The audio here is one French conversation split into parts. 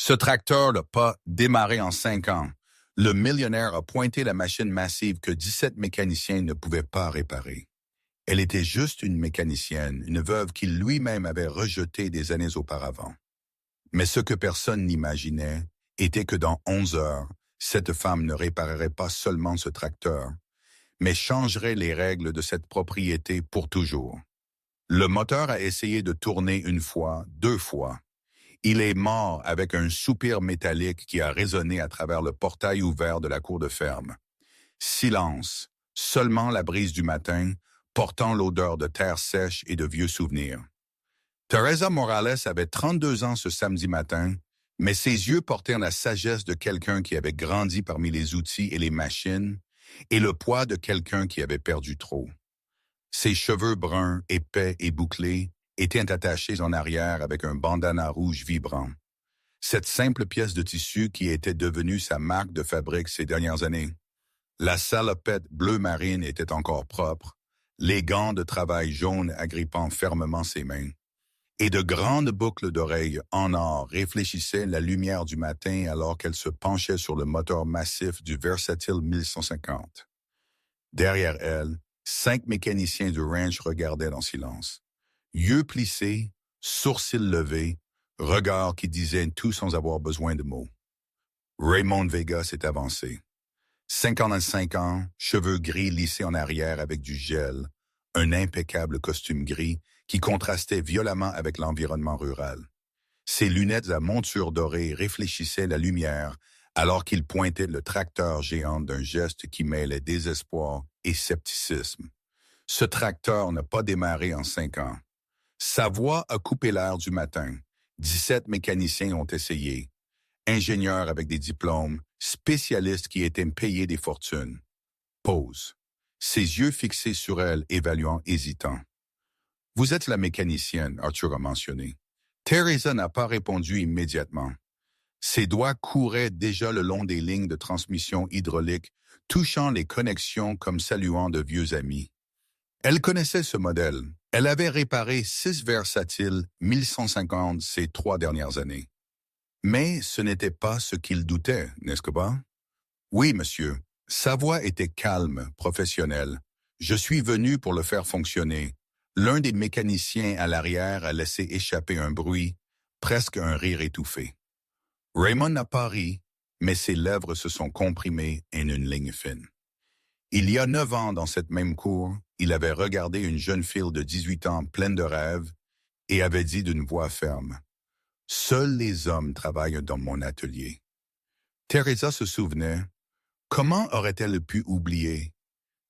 Ce tracteur n'a pas démarré en 5 ans. Le millionnaire a pointé la machine massive que 17 mécaniciens ne pouvaient pas réparer. Elle était juste une mécanicienne, une veuve qu'il lui-même avait rejetée des années auparavant. Mais ce que personne n'imaginait était que dans 11 heures, cette femme ne réparerait pas seulement ce tracteur, mais changerait les règles de cette propriété pour toujours. Le moteur a essayé de tourner une fois, 2 fois. Il est mort avec un soupir métallique qui a résonné à travers le portail ouvert de la cour de ferme. Silence, seulement la brise du matin, portant l'odeur de terre sèche et de vieux souvenirs. Teresa Morales avait 32 ans ce samedi matin, mais ses yeux portèrent la sagesse de quelqu'un qui avait grandi parmi les outils et les machines, et le poids de quelqu'un qui avait perdu trop. Ses cheveux bruns, épais et bouclés étaient attachés en arrière avec un bandana rouge vibrant. Cette simple pièce de tissu qui était devenue sa marque de fabrique ces dernières années. La salopette bleu marine était encore propre, les gants de travail jaunes agrippant fermement ses mains. Et de grandes boucles d'oreilles en or réfléchissaient la lumière du matin alors qu'elle se penchait sur le moteur massif du Versatile 1150. Derrière elle, 5 mécaniciens du ranch regardaient en silence. Yeux plissés, sourcils levés, regards qui disaient tout sans avoir besoin de mots. Raymond Vega s'est avancé. 55 ans, cheveux gris lissés en arrière avec du gel, un impeccable costume gris qui contrastait violemment avec l'environnement rural. Ses lunettes à monture dorée réfléchissaient la lumière alors qu'il pointait le tracteur géant d'un geste qui mêlait désespoir et scepticisme. Ce tracteur n'a pas démarré en 5 ans. Sa voix a coupé l'air du matin. 17 mécaniciens ont essayé. Ingénieurs avec des diplômes, spécialistes qui étaient payés des fortunes. Pause. Ses yeux fixés sur elle, évaluant, hésitant. « Vous êtes la mécanicienne », Arthur a mentionné. Teresa n'a pas répondu immédiatement. Ses doigts couraient déjà le long des lignes de transmission hydraulique, touchant les connexions comme saluant de vieux amis. Elle connaissait ce modèle. Elle avait réparé 6 Versatiles 1150 ces 3 dernières années. Mais ce n'était pas ce qu'il doutait, n'est-ce pas? Oui, monsieur. Sa voix était calme, professionnelle. Je suis venu pour le faire fonctionner. L'un des mécaniciens à l'arrière a laissé échapper un bruit, presque un rire étouffé. Raymond n'a pas ri, mais ses lèvres se sont comprimées en une ligne fine. Il y a 9 ans, dans cette même cour, il avait regardé une jeune fille de 18 ans pleine de rêves et avait dit d'une voix ferme « Seuls les hommes travaillent dans mon atelier. » Teresa se souvenait. Comment aurait-elle pu oublier?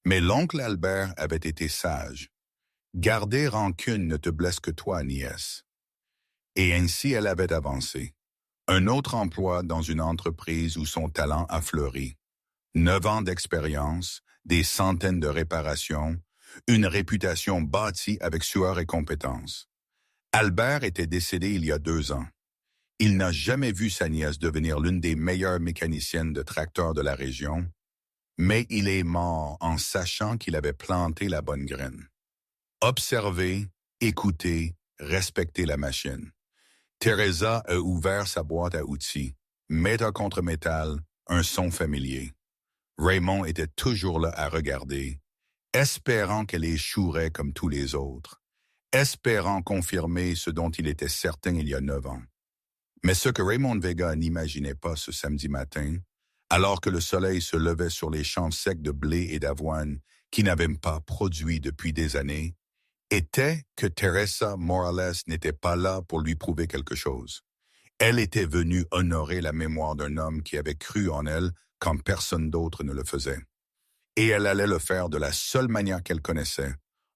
Mais l'oncle Albert avait été sage. Garder rancune ne te blesse que toi, nièce. Et ainsi elle avait avancé. Un autre emploi dans une entreprise où son talent a fleuri. 9 ans d'expérience, des centaines de réparations, une réputation bâtie avec sueur et compétence. Albert était décédé il y a 2 ans. Il n'a jamais vu sa nièce devenir l'une des meilleures mécaniciennes de tracteurs de la région, mais il est mort en sachant qu'il avait planté la bonne graine. Observer, écouter, respecter la machine. Teresa a ouvert sa boîte à outils, métal contre métal, un son familier. Raymond était toujours là à regarder, espérant qu'elle échouerait comme tous les autres, espérant confirmer ce dont il était certain il y a 9 ans. Mais ce que Raymond Vega n'imaginait pas ce samedi matin, alors que le soleil se levait sur les champs secs de blé et d'avoine qui n'avaient pas produit depuis des années, était que Teresa Morales n'était pas là pour lui prouver quelque chose. Elle était venue honorer la mémoire d'un homme qui avait cru en elle quand personne d'autre ne le faisait. Et elle allait le faire de la seule manière qu'elle connaissait,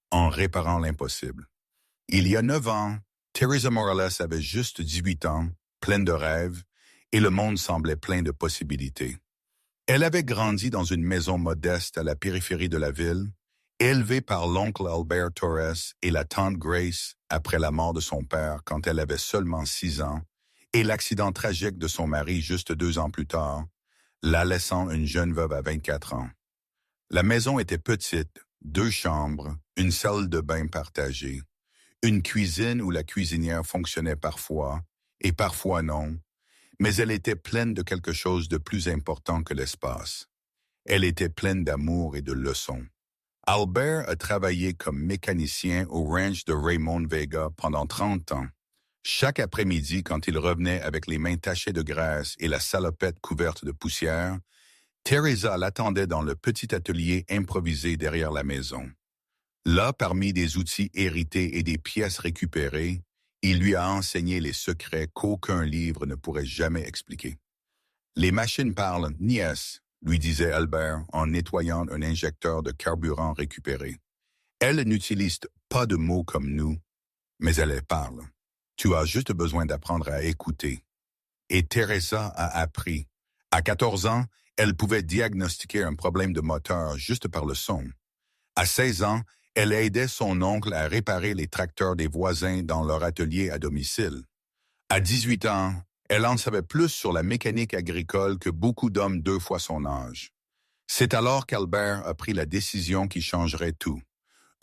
en réparant l'impossible. Il y a 9 ans, Teresa Morales avait juste 18 ans, pleine de rêves, et le monde semblait plein de possibilités. Elle avait grandi dans une maison modeste à la périphérie de la ville, élevée par l'oncle Albert Torres et la tante Grace après la mort de son père quand elle avait seulement 6 ans, et l'accident tragique de son mari juste 2 ans plus tard, la laissant une jeune veuve à 24 ans. La maison était petite, 2 chambres, une salle de bain partagée, une cuisine où la cuisinière fonctionnait parfois, et parfois non, Mais elle était pleine de quelque chose de plus important que l'espace. Elle était pleine d'amour et de leçons. Albert a travaillé comme mécanicien au ranch de Raymond Vega pendant 30 ans. Chaque après-midi, quand il revenait avec les mains tachées de graisse et la salopette couverte de poussière, Teresa l'attendait dans le petit atelier improvisé derrière la maison. Là, parmi des outils hérités et des pièces récupérées, il lui a enseigné les secrets qu'aucun livre ne pourrait jamais expliquer. Les machines parlent, nièce, lui disait Albert en nettoyant un injecteur de carburant récupéré. Elles n'utilisent pas de mots comme nous, mais elles parlent. Tu as juste besoin d'apprendre à écouter. Et Teresa a appris. À 14 ans, elle pouvait diagnostiquer un problème de moteur juste par le son. À 16 ans, elle aidait son oncle à réparer les tracteurs des voisins dans leur atelier à domicile. À 18 ans, elle en savait plus sur la mécanique agricole que beaucoup d'hommes 2 fois son âge. C'est alors qu'Albert a pris la décision qui changerait tout.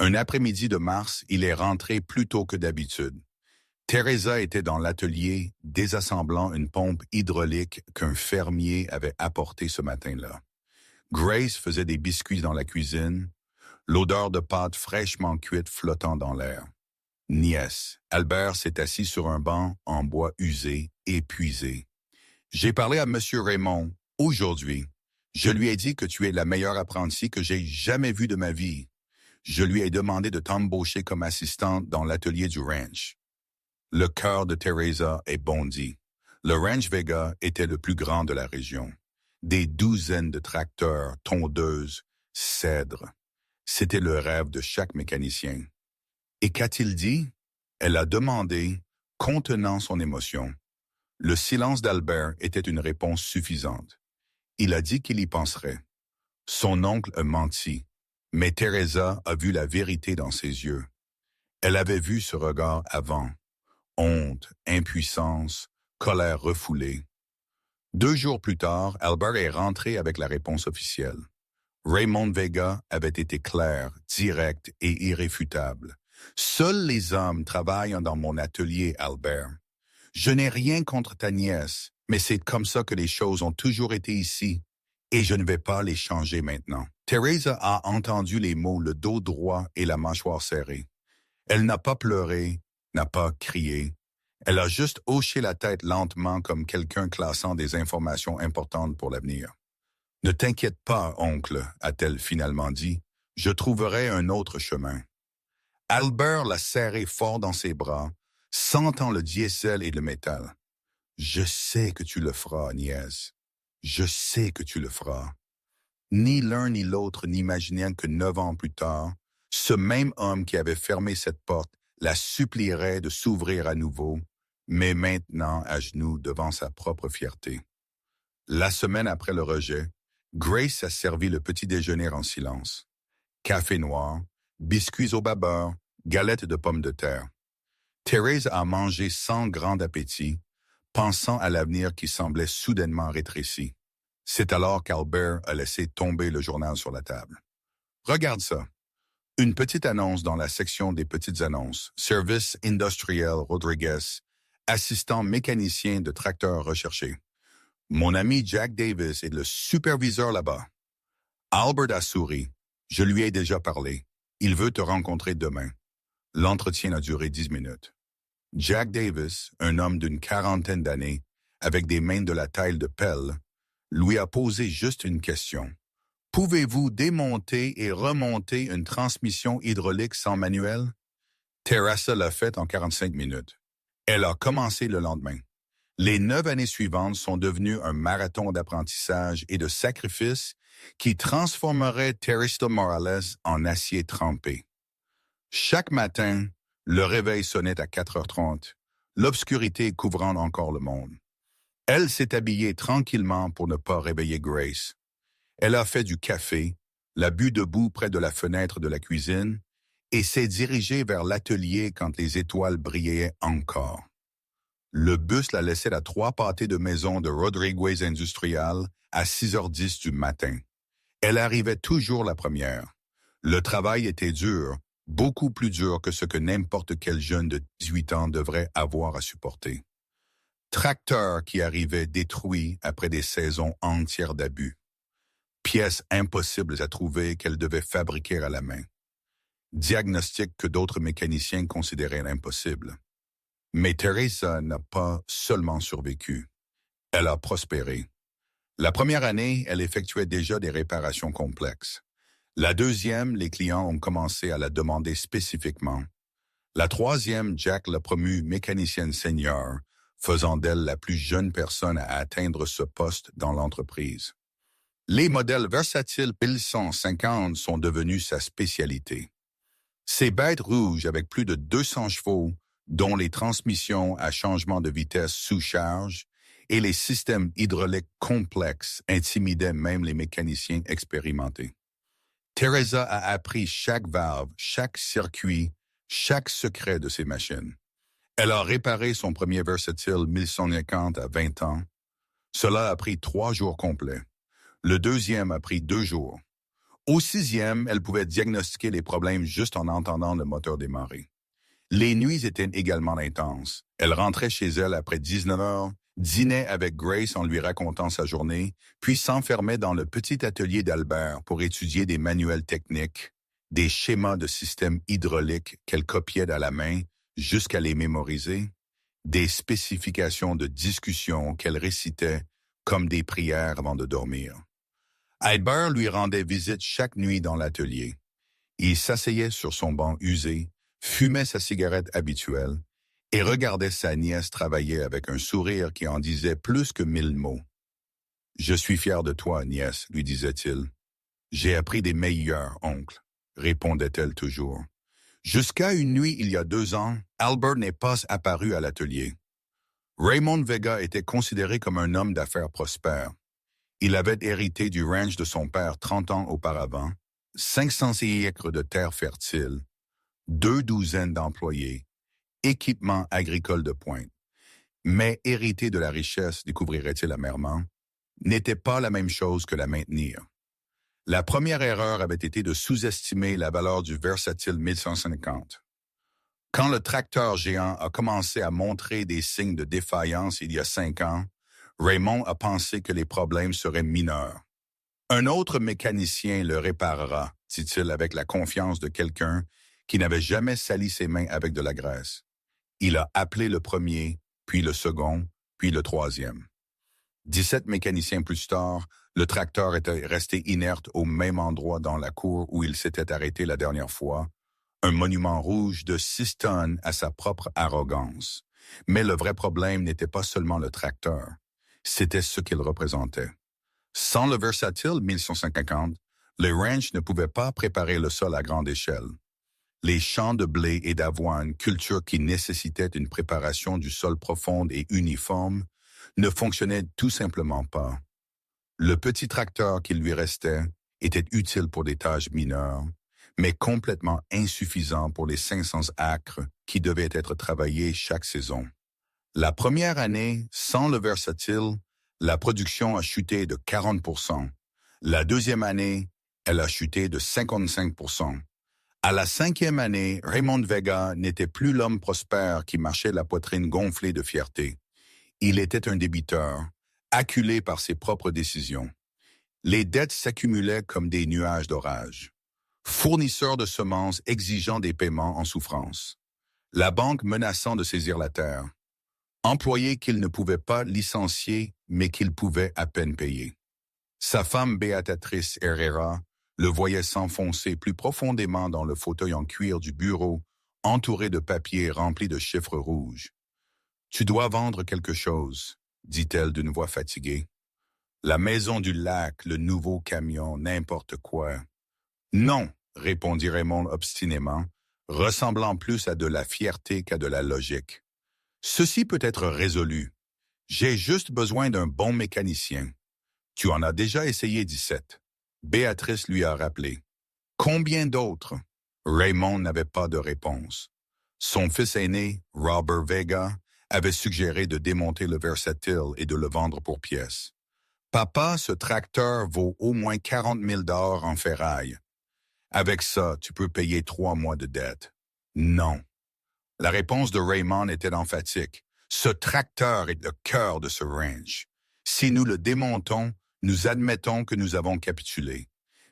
Un après-midi de mars, il est rentré plus tôt que d'habitude. Teresa était dans l'atelier désassemblant une pompe hydraulique qu'un fermier avait apportée ce matin-là. Grace faisait des biscuits dans la cuisine, l'odeur de pâte fraîchement cuite flottant dans l'air. Nièce, Albert s'est assis sur un banc en bois usé, épuisé. J'ai parlé à Monsieur Raymond aujourd'hui. Je lui ai dit que tu es la meilleure apprentie que j'ai jamais vue de ma vie. Je lui ai demandé de t'embaucher comme assistante dans l'atelier du ranch. Le cœur de Teresa est bondi. Le ranch Vega était le plus grand de la région. Des douzaines de tracteurs, tondeuses, cèdres. C'était le rêve de chaque mécanicien. Et qu'a-t-il dit? Elle a demandé, contenant son émotion. Le silence d'Albert était une réponse suffisante. Il a dit qu'il y penserait. Son oncle a menti, mais Teresa a vu la vérité dans ses yeux. Elle avait vu ce regard avant. Honte, impuissance, colère refoulée. 2 jours plus tard, Albert est rentré avec la réponse officielle. Raymond Vega avait été clair, direct et irréfutable. Seuls les hommes travaillent dans mon atelier, Albert. Je n'ai rien contre ta nièce, mais c'est comme ça que les choses ont toujours été ici, et je ne vais pas les changer maintenant. Teresa a entendu les mots le dos droit et la mâchoire serrée. Elle n'a pas pleuré, n'a pas crié. Elle a juste hoché la tête lentement comme quelqu'un classant des informations importantes pour l'avenir. « Ne t'inquiète pas, oncle, a-t-elle finalement dit. Je trouverai un autre chemin. » Albert l'a serré fort dans ses bras, sentant le diesel et le métal. « Je sais que tu le feras, nièce. Je sais que tu le feras. » Ni l'un ni l'autre n'imaginaient que 9 ans plus tard, ce même homme qui avait fermé cette porte la supplierait de s'ouvrir à nouveau, mais maintenant à genoux devant sa propre fierté. La semaine après le rejet, Grace a servi le petit déjeuner en silence. Café noir, biscuits au beurre, galettes de pommes de terre. Thérèse a mangé sans grand appétit, pensant à l'avenir qui semblait soudainement rétréci. C'est alors qu'Albert a laissé tomber le journal sur la table. « Regarde ça. Une petite annonce dans la section des petites annonces. Service industriel Rodriguez, assistant mécanicien de tracteur recherché. Mon ami Jack Davis est le superviseur là-bas. » Albert a souri. « Je lui ai déjà parlé. Il veut te rencontrer demain. » L'entretien a duré 10 minutes. Jack Davis, un homme d'une 40aine d'années, avec des mains de la taille de pelle, lui a posé juste une question. « Pouvez-vous démonter et remonter une transmission hydraulique sans manuel? » Teresa l'a fait en 45 minutes. Elle a commencé le lendemain. Les 9 années suivantes sont devenues un marathon d'apprentissage et de sacrifice qui transformerait Teresa Morales en acier trempé. Chaque matin, le réveil sonnait à 4h30, l'obscurité couvrant encore le monde. Elle s'est habillée tranquillement pour ne pas réveiller Grace. Elle a fait du café, l'a bu debout près de la fenêtre de la cuisine et s'est dirigée vers l'atelier quand les étoiles brillaient encore. Le bus la laissait à 3 pâtés de maison de Rodriguez Industrial à 6h10 du matin. Elle arrivait toujours la première. Le travail était dur, beaucoup plus dur que ce que n'importe quel jeune de 18 ans devrait avoir à supporter. Tracteur qui arrivait détruit après des saisons entières d'abus. Pièces impossibles à trouver qu'elle devait fabriquer à la main. Diagnostic que d'autres mécaniciens considéraient impossible. Mais Teresa n'a pas seulement survécu. Elle a prospéré. La première année, elle effectuait déjà des réparations complexes. La deuxième, les clients ont commencé à la demander spécifiquement. La troisième, Jack l'a promue mécanicienne senior, faisant d'elle la plus jeune personne à atteindre ce poste dans l'entreprise. Les modèles versatiles 1150 sont devenus sa spécialité. Ces bêtes rouges avec plus de 200 chevaux, dont les transmissions à changement de vitesse sous charge et les systèmes hydrauliques complexes intimidaient même les mécaniciens expérimentés. Teresa a appris chaque valve, chaque circuit, chaque secret de ces machines. Elle a réparé son premier versatile 1150 à 20 ans. Cela a pris 3 jours complets. Le deuxième a pris 2 jours. Au sixième, elle pouvait diagnostiquer les problèmes juste en entendant le moteur démarrer. Les nuits étaient également intenses. Elle rentrait chez elle après 19 heures, dînait avec Grace en lui racontant sa journée, puis s'enfermait dans le petit atelier d'Albert pour étudier des manuels techniques, des schémas de systèmes hydrauliques qu'elle copiait à la main jusqu'à les mémoriser, des spécifications de discussion qu'elle récitait comme des prières avant de dormir. Albert lui rendait visite chaque nuit dans l'atelier. Il s'asseyait sur son banc usé, fumait sa cigarette habituelle et regardait sa nièce travailler avec un sourire qui en disait plus que 1000 mots. « Je suis fier de toi, nièce, lui disait-il. « J'ai appris des meilleurs, oncle, répondait-elle toujours. Jusqu'à une nuit il y a 2 ans, Albert n'est pas apparu à l'atelier. Raymond Vega était considéré comme un homme d'affaires prospère. Il avait hérité du ranch de son père 30 ans auparavant, 500 acres de terre fertile, 2 douzaines d'employés, équipement agricole de pointe. Mais hériter de la richesse, découvrirait-il amèrement, n'était pas la même chose que la maintenir. La première erreur avait été de sous-estimer la valeur du versatile 1150. Quand le tracteur géant a commencé à montrer des signes de défaillance il y a 5 ans, Raymond a pensé que les problèmes seraient mineurs. Un autre mécanicien le réparera, dit-il avec la confiance de quelqu'un qui n'avait jamais sali ses mains avec de la graisse. Il a appelé le premier, puis le second, puis le troisième. 17 mécaniciens plus tard, le tracteur était resté inerte au même endroit dans la cour où il s'était arrêté la dernière fois, un monument rouge de 6 tonnes à sa propre arrogance. Mais le vrai problème n'était pas seulement le tracteur, c'était ce qu'il représentait. Sans le versatile 1150, les ranchs ne pouvaient pas préparer le sol à grande échelle. Les champs de blé et d'avoine, culture qui nécessitaient une préparation du sol profonde et uniforme, ne fonctionnaient tout simplement pas. Le petit tracteur qui lui restait était utile pour des tâches mineures, mais complètement insuffisant pour les 500 acres qui devaient être travaillés chaque saison. La première année, sans le versatile, la production a chuté de 40%. La deuxième année, elle a chuté de 55%. À la 5e année, Raymond Vega n'était plus l'homme prospère qui marchait la poitrine gonflée de fierté. Il était un débiteur, acculé par ses propres décisions. Les dettes s'accumulaient comme des nuages d'orage. Fournisseur de semences exigeant des paiements en souffrance. La banque menaçant de saisir la terre. Employé qu'il ne pouvait pas licencier, mais qu'il pouvait à peine payer. Sa femme Béatrice Herrera le voyait s'enfoncer plus profondément dans le fauteuil en cuir du bureau, entouré de papiers remplis de chiffres rouges. « Tu dois vendre quelque chose, » dit-elle d'une voix fatiguée. « La maison du lac, le nouveau camion, n'importe quoi. »« Non, » répondit Raymond obstinément, ressemblant plus à de la fierté qu'à de la logique. « Ceci peut être résolu. J'ai juste besoin d'un bon mécanicien. Tu en as déjà essayé 17. » Béatrice lui a rappelé. « Combien d'autres? » Raymond n'avait pas de réponse. Son fils aîné, Robert Vega, avait suggéré de démonter le versatile et de le vendre pour pièces. « Papa, ce tracteur vaut au moins 40 000 $ en ferraille. Avec ça, tu peux payer 3 mois de dette. » Non. La réponse de Raymond était emphatique. Ce tracteur est le cœur de ce ranch. Si nous le démontons, nous admettons que nous avons capitulé.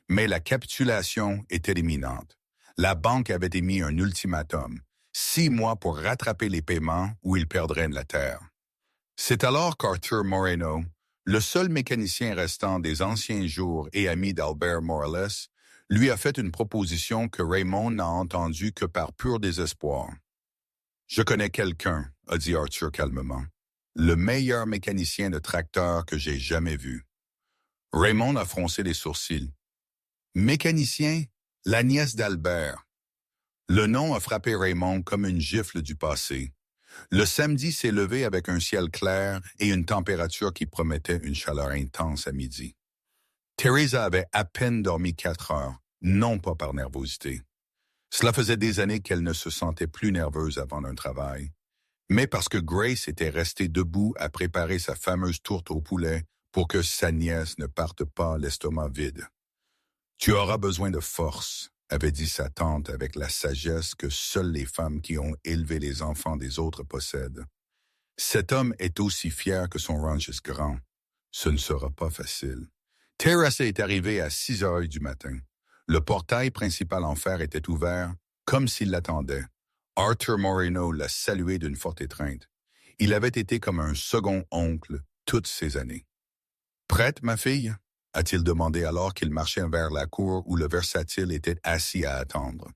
Mais la capitulation était imminente. La banque avait émis un ultimatum, 6 mois pour rattraper les paiements ou ils perdraient la terre. C'est alors qu'Arthur Moreno, le seul mécanicien restant des anciens jours et ami d'Albert Morales, lui a fait une proposition que Raymond n'a entendue que par pur désespoir. « Je connais quelqu'un », a dit Arthur calmement. « Le meilleur mécanicien de tracteur que j'ai jamais vu. » Raymond a froncé les sourcils. « Mécanicien, la nièce d'Albert. » Le nom a frappé Raymond comme une gifle du passé. Le samedi s'est levé avec un ciel clair et une température qui promettait une chaleur intense à midi. Teresa avait à peine dormi 4 heures, non pas par nervosité. Cela faisait des années qu'elle ne se sentait plus nerveuse avant un travail, mais parce que Grace était restée debout à préparer sa fameuse tourte au poulet pour que sa nièce ne parte pas l'estomac vide. « Tu auras besoin de force », avait dit sa tante avec la sagesse que seules les femmes qui ont élevé les enfants des autres possèdent. « Cet homme est aussi fier que son ranch est grand. Ce ne sera pas facile. » Teresa est arrivée à 6 heures du matin. Le portail principal en fer était ouvert, comme s'il l'attendait. Arthur Moreno l'a salué d'une forte étreinte. Il avait été comme un second oncle toutes ces années. « Prête, ma fille ?» a-t-il demandé alors qu'il marchait vers la cour où le versatile était assis à attendre.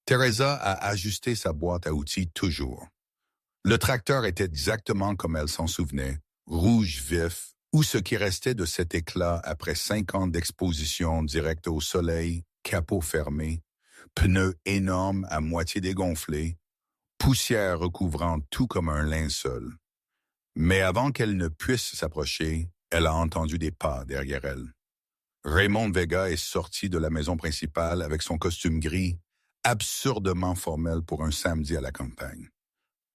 Teresa a ajusté sa boîte à outils toujours. Le tracteur était exactement comme elle s'en souvenait, rouge vif, ou ce qui restait de cet éclat après 5 ans d'exposition directe au soleil, capot fermé, pneus énormes à moitié dégonflés, poussière recouvrant tout comme un linceul. Mais avant qu'elle ne puisse s'approcher, elle a entendu des pas derrière elle. Raymond Vega est sorti de la maison principale avec son costume gris, absurdement formel pour un samedi à la campagne.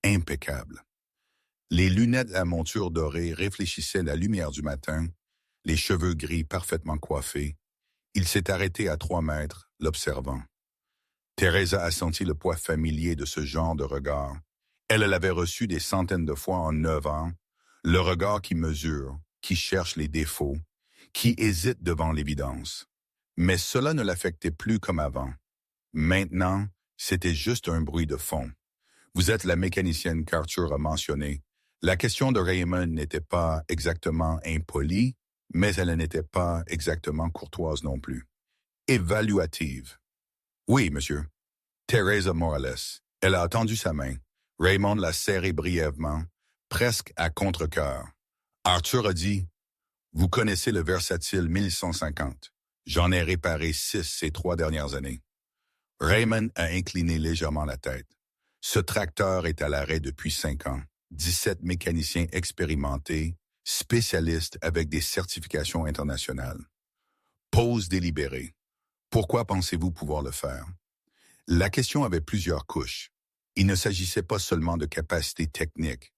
Impeccable. Les lunettes à monture dorée réfléchissaient la lumière du matin, les cheveux gris parfaitement coiffés. Il s'est arrêté à 3 mètres, l'observant. Teresa a senti le poids familier de ce genre de regard. Elle l'avait reçu des centaines de fois en 9 ans, le regard qui mesure, qui cherche les défauts, qui hésite devant l'évidence. Mais cela ne l'affectait plus comme avant. Maintenant, c'était juste un bruit de fond. Vous êtes la mécanicienne qu'Arthur a mentionnée. La question de Raymond n'était pas exactement impolie, mais elle n'était pas exactement courtoise non plus. Évaluative. Oui, monsieur. Teresa Morales. Elle a tendu sa main. Raymond l'a serrée brièvement, presque à contre-cœur. Arthur a dit, « Vous connaissez le Versatile 1150. J'en ai réparé 6 ces 3 dernières années. » Raymond a incliné légèrement la tête. Ce tracteur est à l'arrêt depuis 5 ans. 17 mécaniciens expérimentés, spécialistes avec des certifications internationales. Pause délibérée. Pourquoi pensez-vous pouvoir le faire? La question avait plusieurs couches. Il ne s'agissait pas seulement de capacité technique.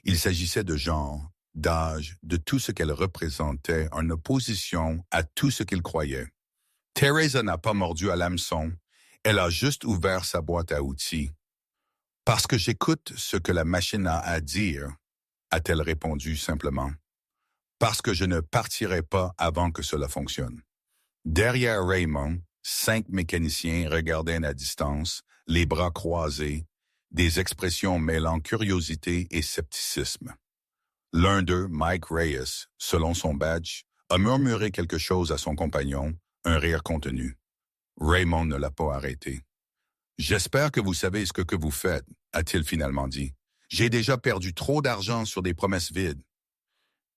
Il s'agissait de genre, d'âge, de tout ce qu'elle représentait en opposition à tout ce qu'il croyait. Teresa n'a pas mordu à l'hameçon. Elle a juste ouvert sa boîte à outils. « Parce que j'écoute ce que la machine a à dire », a-t-elle répondu simplement. « Parce que je ne partirai pas avant que cela fonctionne. » Derrière Raymond, 5 mécaniciens regardaient à distance, les bras croisés, des expressions mêlant curiosité et scepticisme. L'un d'eux, Mike Reyes, selon son badge, a murmuré quelque chose à son compagnon, un rire contenu. Raymond ne l'a pas arrêté. « J'espère que vous savez ce que vous faites », a-t-il finalement dit. « J'ai déjà perdu trop d'argent sur des promesses vides. »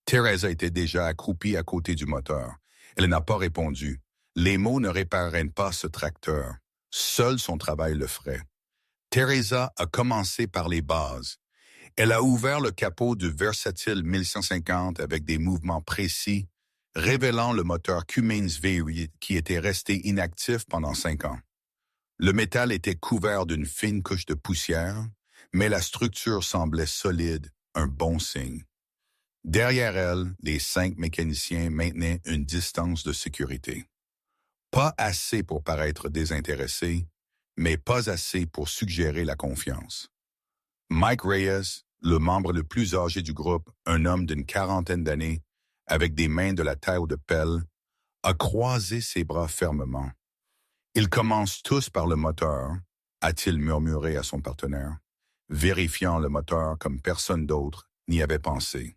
Teresa était déjà accroupie à côté du moteur. Elle n'a pas répondu. Les mots ne répareraient pas ce tracteur. Seul son travail le ferait. Teresa a commencé par les bases. Elle a ouvert le capot du Versatile 1150 avec des mouvements précis, révélant le moteur Cummins V8 qui était resté inactif pendant 5 ans. Le métal était couvert d'une fine couche de poussière, mais la structure semblait solide, un bon signe. Derrière elle, les 5 mécaniciens maintenaient une distance de sécurité. Pas assez pour paraître désintéressés, mais pas assez pour suggérer la confiance. Mike Reyes, le membre le plus âgé du groupe, un homme d'une quarantaine d'années, avec des mains de la taille de pelle, a croisé ses bras fermement. Ils commencent tous par le moteur, a-t-il murmuré à son partenaire, vérifiant le moteur comme personne d'autre n'y avait pensé.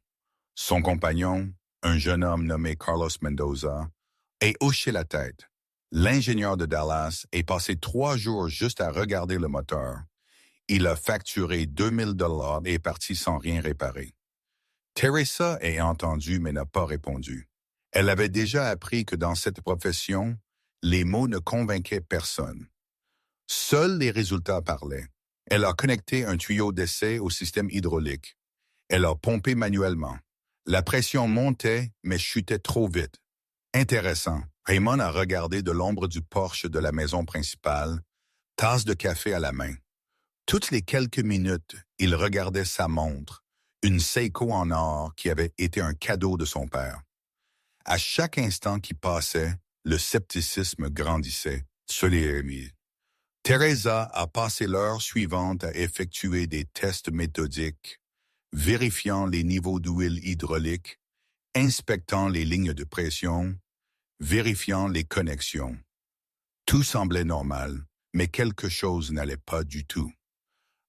Son compagnon, un jeune homme nommé Carlos Mendoza, a hoché la tête. L'ingénieur de Dallas est passé 3 jours juste à regarder le moteur. Il a facturé 2000 $ et est parti sans rien réparer. Teresa a entendu mais n'a pas répondu. Elle avait déjà appris que dans cette profession, les mots ne convainquaient personne. Seuls les résultats parlaient. Elle a connecté un tuyau d'essai au système hydraulique. Elle a pompé manuellement. La pression montait, mais chutait trop vite. Intéressant. Raymond a regardé de l'ombre du porche de la maison principale, tasse de café à la main. Toutes les quelques minutes, il regardait sa montre, une Seiko en or qui avait été un cadeau de son père. À chaque instant qui passait, le scepticisme grandissait. Teresa a passé l'heure suivante à effectuer des tests méthodiques, vérifiant les niveaux d'huile hydraulique, inspectant les lignes de pression, vérifiant les connexions. Tout semblait normal, mais quelque chose n'allait pas du tout.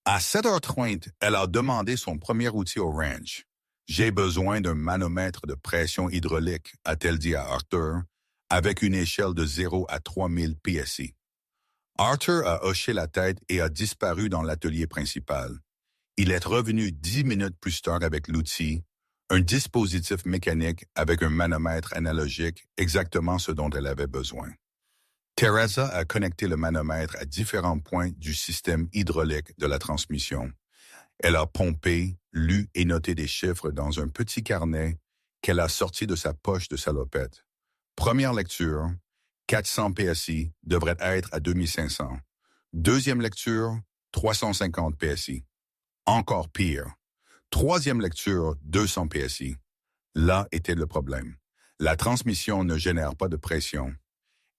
À 7h30, elle a demandé son premier outil au ranch. « J'ai besoin d'un manomètre de pression hydraulique », a-t-elle dit à Arthur, avec une échelle de 0 à 3000 PSI. Arthur a hoché la tête et a disparu dans l'atelier principal. Il est revenu 10 minutes plus tard avec l'outil, un dispositif mécanique avec un manomètre analogique, exactement ce dont elle avait besoin. Teresa a connecté le manomètre à différents points du système hydraulique de la transmission. Elle a pompé, lu et noté des chiffres dans un petit carnet qu'elle a sorti de sa poche de salopette. Première lecture, 400 PSI devrait être à 2500. Deuxième lecture, 350 PSI. Encore pire. Troisième lecture, 200 PSI. Là était le problème. La transmission ne génère pas de pression.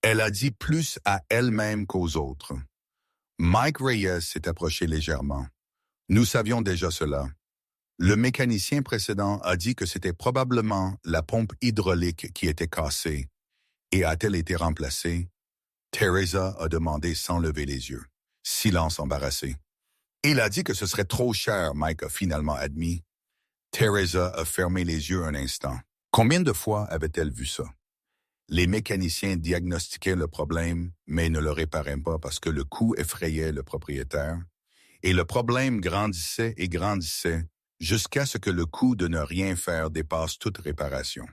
Elle a dit plus à elle-même qu'aux autres. Mike Reyes s'est approché légèrement. Nous savions déjà cela. Le mécanicien précédent a dit que c'était probablement la pompe hydraulique qui était cassée. Et a-t-elle été remplacée? Teresa a demandé sans lever les yeux. Silence embarrassé. Il a dit que ce serait trop cher, Mike a finalement admis. Teresa a fermé les yeux un instant. Combien de fois avait-elle vu ça? Les mécaniciens diagnostiquaient le problème, mais ne le réparaient pas parce que le coût effrayait le propriétaire. Et le problème grandissait et grandissait jusqu'à ce que le coût de ne rien faire dépasse toute réparation.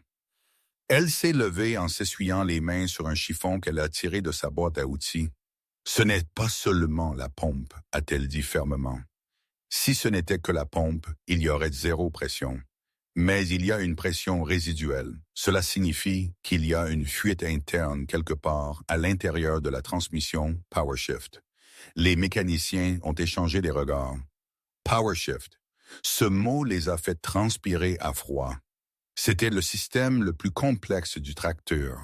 Elle s'est levée en s'essuyant les mains sur un chiffon qu'elle a tiré de sa boîte à outils. « Ce n'est pas seulement la pompe », a-t-elle dit fermement. Si ce n'était que la pompe, il y aurait 0 pression. Mais il y a une pression résiduelle. Cela signifie qu'il y a une fuite interne quelque part à l'intérieur de la transmission PowerShift. Les mécaniciens ont échangé des regards. PowerShift. Ce mot les a fait transpirer à froid. C'était le système le plus complexe du tracteur,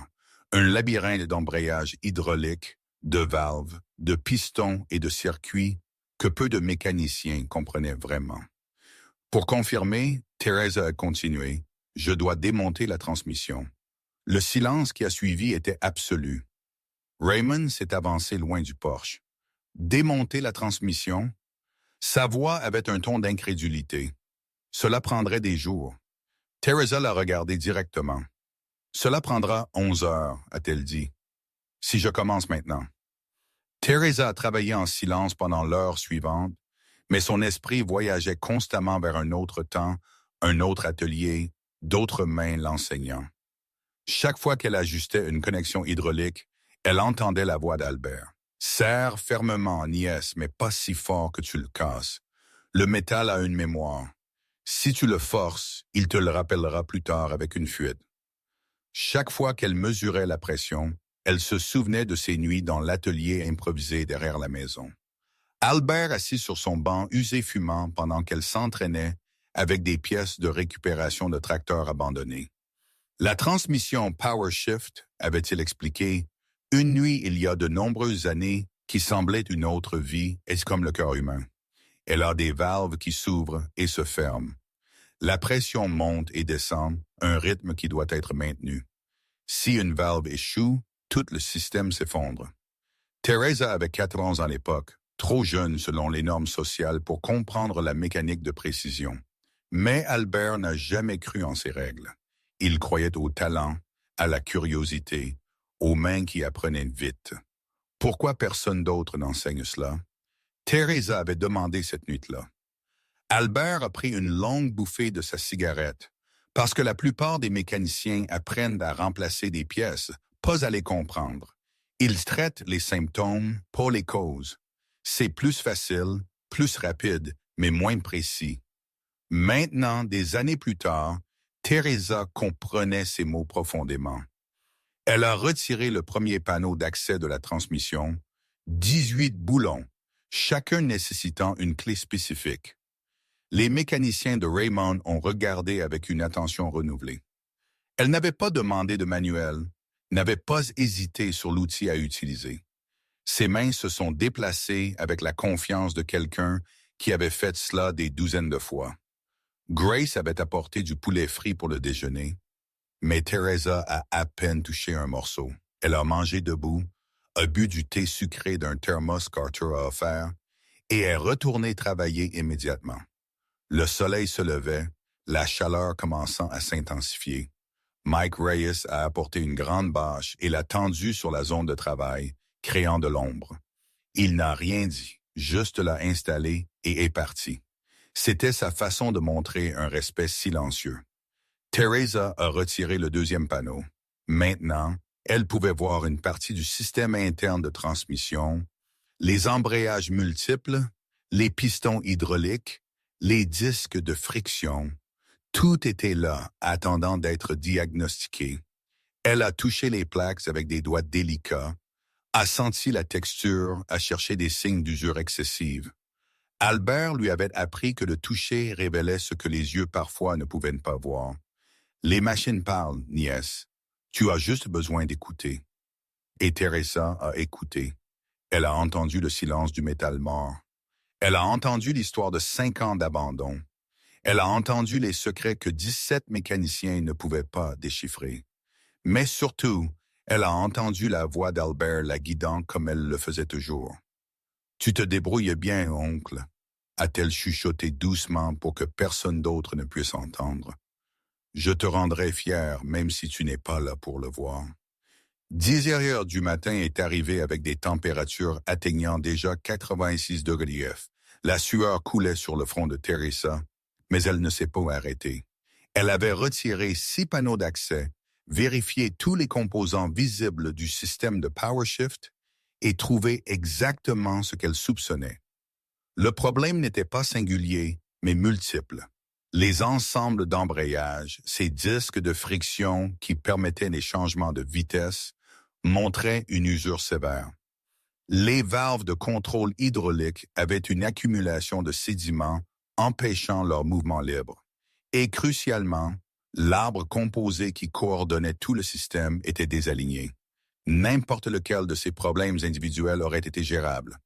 un labyrinthe d'embrayage hydraulique, de valves, de pistons et de circuits que peu de mécaniciens comprenaient vraiment. Pour confirmer, Teresa a continué, « Je dois démonter la transmission. » Le silence qui a suivi était absolu. Raymond s'est avancé loin du porche. « Démonter la transmission ?» Sa voix avait un ton d'incrédulité. Cela prendrait des jours. Teresa l'a regardé directement. « Cela prendra 11 heures, a-t-elle dit. Si je commence maintenant. » Teresa a travaillé en silence pendant l'heure suivante, mais son esprit voyageait constamment vers un autre temps, un autre atelier, d'autres mains l'enseignant. Chaque fois qu'elle ajustait une connexion hydraulique, elle entendait la voix d'Albert. « Serre fermement, nièce, mais pas si fort que tu le casses. Le métal a une mémoire. Si tu le forces, il te le rappellera plus tard avec une fuite. » Chaque fois qu'elle mesurait la pression, elle se souvenait de ses nuits dans l'atelier improvisé derrière la maison. Albert assis sur son banc usé fumant pendant qu'elle s'entraînait avec des pièces de récupération de tracteurs abandonnés. La transmission PowerShift, avait-il expliqué, une nuit il y a de nombreuses années qui semblait une autre vie, est comme le cœur humain. Elle a des valves qui s'ouvrent et se ferment. La pression monte et descend, un rythme qui doit être maintenu. Si une valve échoue, tout le système s'effondre. Teresa avait 4 ans à l'époque, trop jeune selon les normes sociales pour comprendre la mécanique de précision. Mais Albert n'a jamais cru en ces règles. Il croyait au talent, à la curiosité, aux mains qui apprenaient vite. Pourquoi personne d'autre n'enseigne cela? Teresa avait demandé cette nuit-là. Albert a pris une longue bouffée de sa cigarette, parce que la plupart des mécaniciens apprennent à remplacer des pièces, pas à les comprendre. Ils traitent les symptômes, pas les causes. C'est plus facile, plus rapide, mais moins précis. Maintenant, des années plus tard, Teresa comprenait ces mots profondément. Elle a retiré le premier panneau d'accès de la transmission, 18 boulons, chacun nécessitant une clé spécifique. Les mécaniciens de Raymond ont regardé avec une attention renouvelée. Elle n'avait pas demandé de manuel, n'avait pas hésité sur l'outil à utiliser. Ses mains se sont déplacées avec la confiance de quelqu'un qui avait fait cela des douzaines de fois. Grace avait apporté du poulet frit pour le déjeuner, mais Teresa a à peine touché un morceau. Elle a mangé debout, a bu du thé sucré d'un thermos Carter a offert et est retournée travailler immédiatement. Le soleil se levait, la chaleur commençant à s'intensifier. Mike Reyes a apporté une grande bâche et l'a tendue sur la zone de travail, créant de l'ombre. Il n'a rien dit, juste l'a installée et est parti. C'était sa façon de montrer un respect silencieux. Teresa a retiré le deuxième panneau. Maintenant, elle pouvait voir une partie du système interne de transmission, les embrayages multiples, les pistons hydrauliques, les disques de friction. Tout était là, attendant d'être diagnostiqué. Elle a touché les plaques avec des doigts délicats, a senti la texture, a cherché des signes d'usure excessive. Albert lui avait appris que le toucher révélait ce que les yeux parfois ne pouvaient pas voir. Les machines parlent, nièce. Tu as juste besoin d'écouter. Et Teresa a écouté. Elle a entendu le silence du métal mort. Elle a entendu l'histoire de 5 ans d'abandon. Elle a entendu les secrets que 17 mécaniciens ne pouvaient pas déchiffrer. Mais surtout, elle a entendu la voix d'Albert la guidant comme elle le faisait toujours. « Tu te débrouilles bien, oncle », a-t-elle chuchoté doucement pour que personne d'autre ne puisse entendre. « Je te rendrai fier, même si tu n'es pas là pour le voir. » 10 heures du matin est arrivé avec des températures atteignant déjà 86 degrés F. La sueur coulait sur le front de Teresa, mais elle ne s'est pas arrêtée. Elle avait retiré 6 panneaux d'accès, vérifié tous les composants visibles du système de PowerShift et trouvé exactement ce qu'elle soupçonnait. Le problème n'était pas singulier, mais multiple. Les ensembles d'embrayage, ces disques de friction qui permettaient les changements de vitesse, montraient une usure sévère. Les valves de contrôle hydraulique avaient une accumulation de sédiments empêchant leur mouvement libre. Et crucialement, l'arbre composé qui coordonnait tout le système était désaligné. N'importe lequel de ces problèmes individuels aurait été gérable.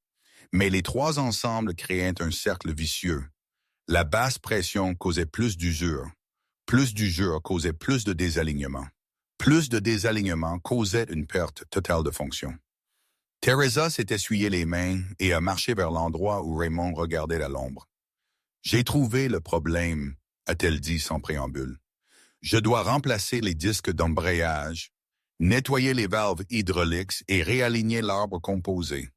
Mais les 3 ensembles créaient un cercle vicieux. La basse pression causait plus d'usure. Plus d'usure causait plus de désalignement. Plus de désalignement causait une perte totale de fonction. Teresa s'est essuyé les mains et a marché vers l'endroit où Raymond regardait à l'ombre. « J'ai trouvé le problème », a-t-elle dit sans préambule. « Je dois remplacer les disques d'embrayage, nettoyer les valves hydrauliques et réaligner l'arbre composé. »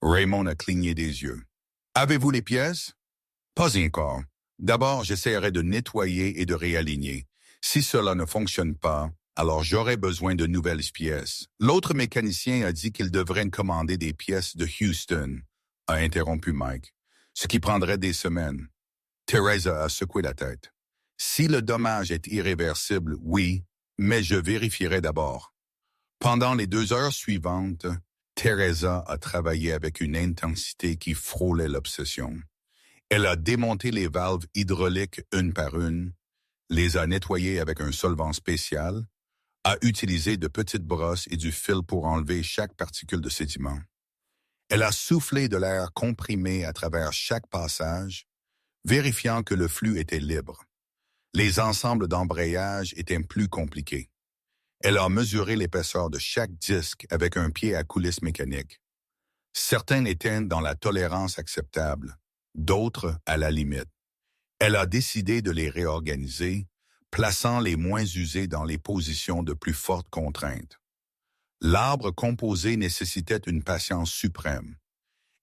Raymond a cligné des yeux. « Avez-vous les pièces? » « Pas encore. D'abord, j'essaierai de nettoyer et de réaligner. Si cela ne fonctionne pas, alors j'aurai besoin de nouvelles pièces. » L'autre mécanicien a dit qu'il devrait commander des pièces de Houston, a interrompu Mike, ce qui prendrait des semaines. Teresa a secoué la tête. « Si le dommage est irréversible, oui, mais je vérifierai d'abord. » Pendant les 2 heures suivantes, Teresa a travaillé avec une intensité qui frôlait l'obsession. Elle a démonté les valves hydrauliques une par une, les a nettoyées avec un solvant spécial, a utilisé de petites brosses et du fil pour enlever chaque particule de sédiment. Elle a soufflé de l'air comprimé à travers chaque passage, vérifiant que le flux était libre. Les ensembles d'embrayage étaient plus compliqués. Elle a mesuré l'épaisseur de chaque disque avec un pied à coulisse mécanique. Certains étaient dans la tolérance acceptable, d'autres à la limite. Elle a décidé de les réorganiser, plaçant les moins usés dans les positions de plus forte contrainte. L'arbre composé nécessitait une patience suprême.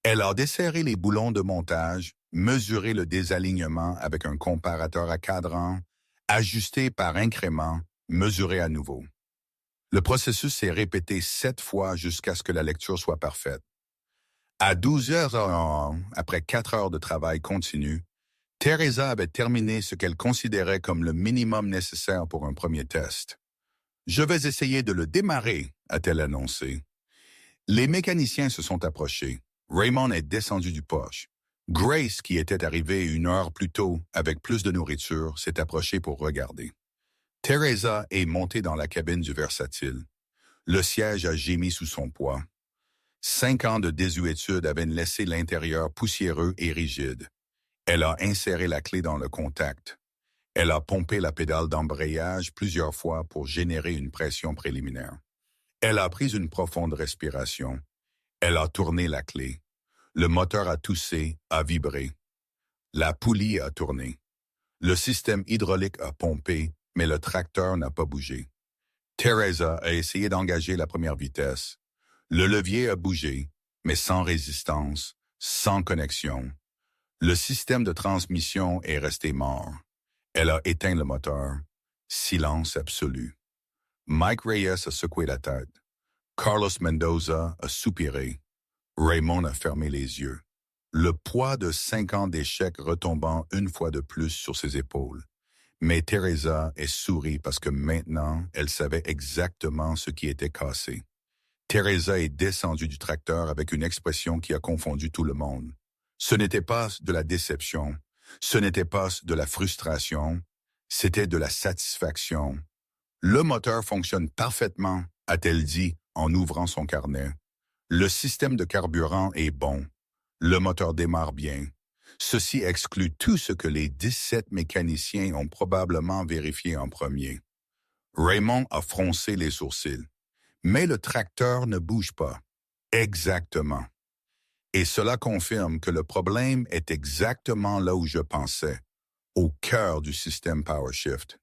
Elle a desserré les boulons de montage, mesuré le désalignement avec un comparateur à cadran, ajusté par incrément, mesuré à nouveau. Le processus s'est répété 7 fois jusqu'à ce que la lecture soit parfaite. À 12h01, après 4 heures de travail continu, Teresa avait terminé ce qu'elle considérait comme le minimum nécessaire pour un premier test. « Je vais essayer de le démarrer », a-t-elle annoncé. Les mécaniciens se sont approchés. Raymond est descendu du porche. Grace, qui était arrivée 1 heure plus tôt avec plus de nourriture, s'est approchée pour regarder. Teresa est montée dans la cabine du versatile. Le siège a gémi sous son poids. 5 ans de désuétude avaient laissé l'intérieur poussiéreux et rigide. Elle a inséré la clé dans le contact. Elle a pompé la pédale d'embrayage plusieurs fois pour générer une pression préliminaire. Elle a pris une profonde respiration. Elle a tourné la clé. Le moteur a toussé, a vibré. La poulie a tourné. Le système hydraulique a pompé, mais le tracteur n'a pas bougé. Teresa a essayé d'engager la première vitesse. Le levier a bougé, mais sans résistance, sans connexion. Le système de transmission est resté mort. Elle a éteint le moteur. Silence absolu. Mike Reyes a secoué la tête. Carlos Mendoza a soupiré. Raymond a fermé les yeux. Le poids de 5 ans d'échecs retombant une fois de plus sur ses épaules. Mais Teresa est sourie parce que maintenant, elle savait exactement ce qui était cassé. Teresa est descendue du tracteur avec une expression qui a confondu tout le monde. Ce n'était pas de la déception, ce n'était pas de la frustration, c'était de la satisfaction. Le moteur fonctionne parfaitement, a-t-elle dit en ouvrant son carnet. Le système de carburant est bon. Le moteur démarre bien. Ceci exclut tout ce que les 17 mécaniciens ont probablement vérifié en premier. Raymond a froncé les sourcils. Mais le tracteur ne bouge pas. Exactement. Et cela confirme que le problème est exactement là où je pensais, au cœur du système PowerShift.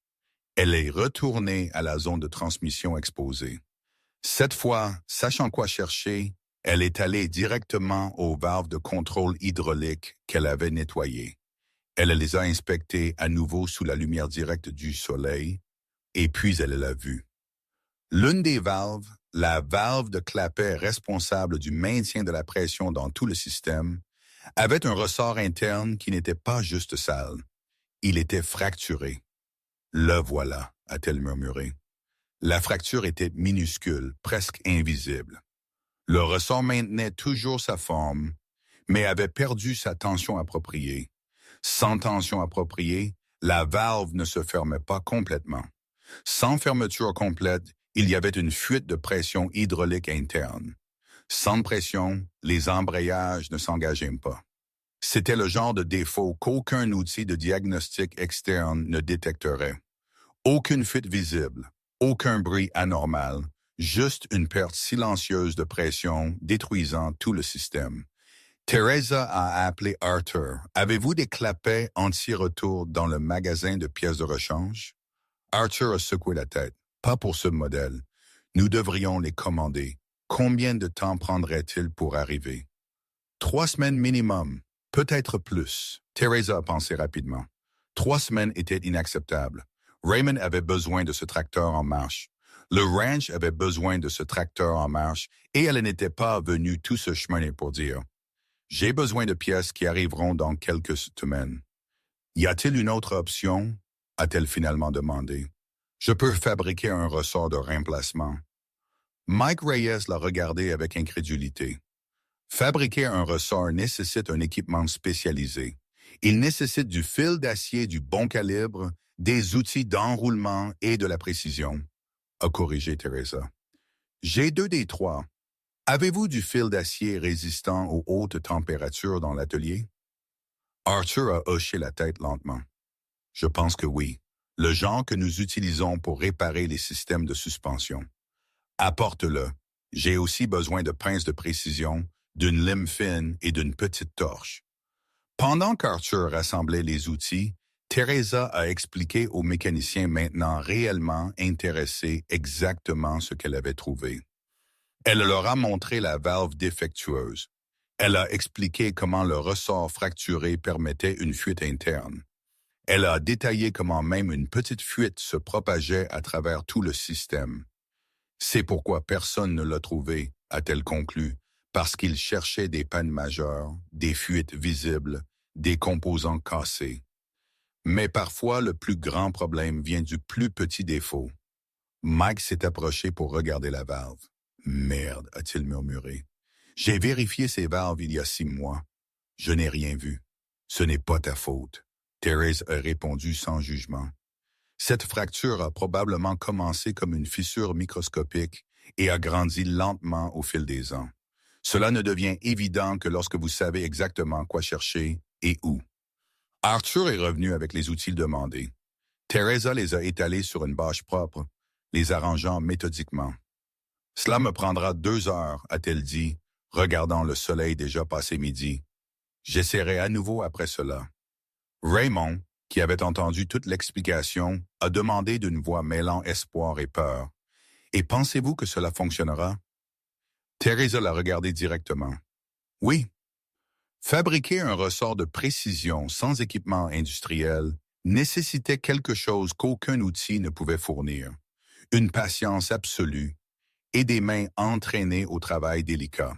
Elle est retournée à la zone de transmission exposée. Cette fois, sachant quoi chercher, elle est allée directement aux valves de contrôle hydraulique qu'elle avait nettoyées. Elle les a inspectées à nouveau sous la lumière directe du soleil, et puis elle l'a vue. L'une des valves, la valve de clapet responsable du maintien de la pression dans tout le système, avait un ressort interne qui n'était pas juste sale. Il était fracturé. « Le voilà », a-t-elle murmuré. La fracture était minuscule, presque invisible. Le ressort maintenait toujours sa forme, mais avait perdu sa tension appropriée. Sans tension appropriée, la valve ne se fermait pas complètement. Sans fermeture complète, il y avait une fuite de pression hydraulique interne. Sans pression, les embrayages ne s'engageaient pas. C'était le genre de défaut qu'aucun outil de diagnostic externe ne détecterait. Aucune fuite visible, aucun bruit anormal, juste une perte silencieuse de pression détruisant tout le système. Teresa a appelé Arthur. « Avez-vous des clapets anti-retour dans le magasin de pièces de rechange? » Arthur a secoué la tête. « Pas pour ce modèle. Nous devrions les commander. Combien de temps prendrait-il pour arriver? » 3 semaines minimum, peut-être plus. Teresa a pensé rapidement. 3 semaines étaient inacceptables. Raymond avait besoin de ce tracteur en marche. Le ranch avait besoin de ce tracteur en marche et elle n'était pas venue tout ce chemin pour dire « J'ai besoin de pièces qui arriveront dans quelques semaines. » « Y a-t-il une autre option? » a-t-elle finalement demandé. « Je peux fabriquer un ressort de remplacement. » Mike Reyes l'a regardé avec incrédulité. Fabriquer un ressort nécessite un équipement spécialisé. Il nécessite du fil d'acier du bon calibre, des outils d'enroulement et de la précision, a corrigé Teresa. J'ai 2 des 3. Avez-vous du fil d'acier résistant aux hautes températures dans l'atelier? Arthur a hoché la tête lentement. Je pense que oui. Le genre que nous utilisons pour réparer les systèmes de suspension. Apporte-le. J'ai aussi besoin de pinces de précision, d'une lime fine et d'une petite torche. Pendant qu'Arthur rassemblait les outils, Teresa a expliqué au mécanicien maintenant réellement intéressé exactement ce qu'elle avait trouvé. Elle leur a montré la valve défectueuse. Elle a expliqué comment le ressort fracturé permettait une fuite interne. Elle a détaillé comment même une petite fuite se propageait à travers tout le système. C'est pourquoi personne ne l'a trouvé, a-t-elle conclu, parce qu'il cherchait des pannes majeures, des fuites visibles, des composants cassés. Mais parfois, le plus grand problème vient du plus petit défaut. Mike s'est approché pour regarder la valve. « Merde », a-t-il murmuré. « J'ai vérifié ces valves il y a 6 mois. Je n'ai rien vu. Ce n'est pas ta faute. » Thérèse a répondu sans jugement. Cette fracture a probablement commencé comme une fissure microscopique et a grandi lentement au fil des ans. Cela ne devient évident que lorsque vous savez exactement quoi chercher et où. Arthur est revenu avec les outils demandés. Teresa les a étalés sur une bâche propre, les arrangeant méthodiquement. « Cela me prendra 2 heures, a-t-elle dit, regardant le soleil déjà passé midi. J'essaierai à nouveau après cela. » Raymond, qui avait entendu toute l'explication, a demandé d'une voix mêlant espoir et peur. « Et pensez-vous que cela fonctionnera? » Teresa l'a regardé directement. « Oui. » Fabriquer un ressort de précision sans équipement industriel nécessitait quelque chose qu'aucun outil ne pouvait fournir. Une patience absolue et des mains entraînées au travail délicat.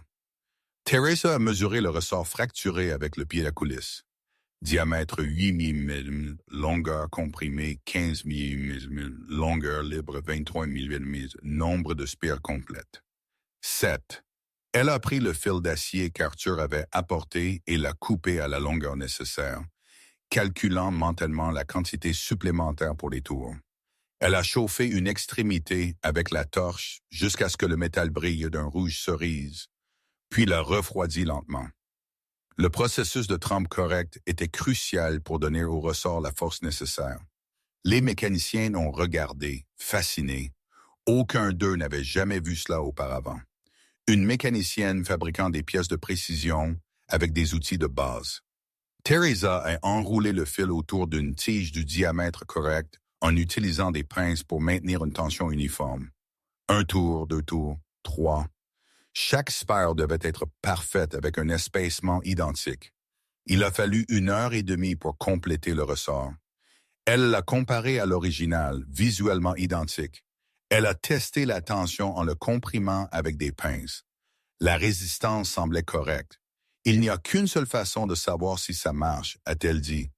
Teresa a mesuré le ressort fracturé avec le pied à coulisse. Diamètre 8 mm, longueur comprimée 15 mm, longueur libre 23 mm, nombre de spires complètes. 7. Elle a pris le fil d'acier qu'Arthur avait apporté et l'a coupé à la longueur nécessaire, calculant mentalement la quantité supplémentaire pour les tours. Elle a chauffé une extrémité avec la torche jusqu'à ce que le métal brille d'un rouge cerise, puis l'a refroidi lentement. Le processus de trempe correct était crucial pour donner au ressort la force nécessaire. Les mécaniciens ont regardé, fascinés. Aucun d'eux n'avait jamais vu cela auparavant. Une mécanicienne fabriquant des pièces de précision avec des outils de base. Teresa a enroulé le fil autour d'une tige du diamètre correct en utilisant des pinces pour maintenir une tension uniforme. 1 tour, 2 tours, 3. Chaque spire devait être parfaite avec un espacement identique. Il a fallu 1h30 pour compléter le ressort. Elle l'a comparé à l'original, visuellement identique. Elle a testé la tension en le comprimant avec des pinces. La résistance semblait correcte. Il n'y a qu'une seule façon de savoir si ça marche, a-t-elle dit.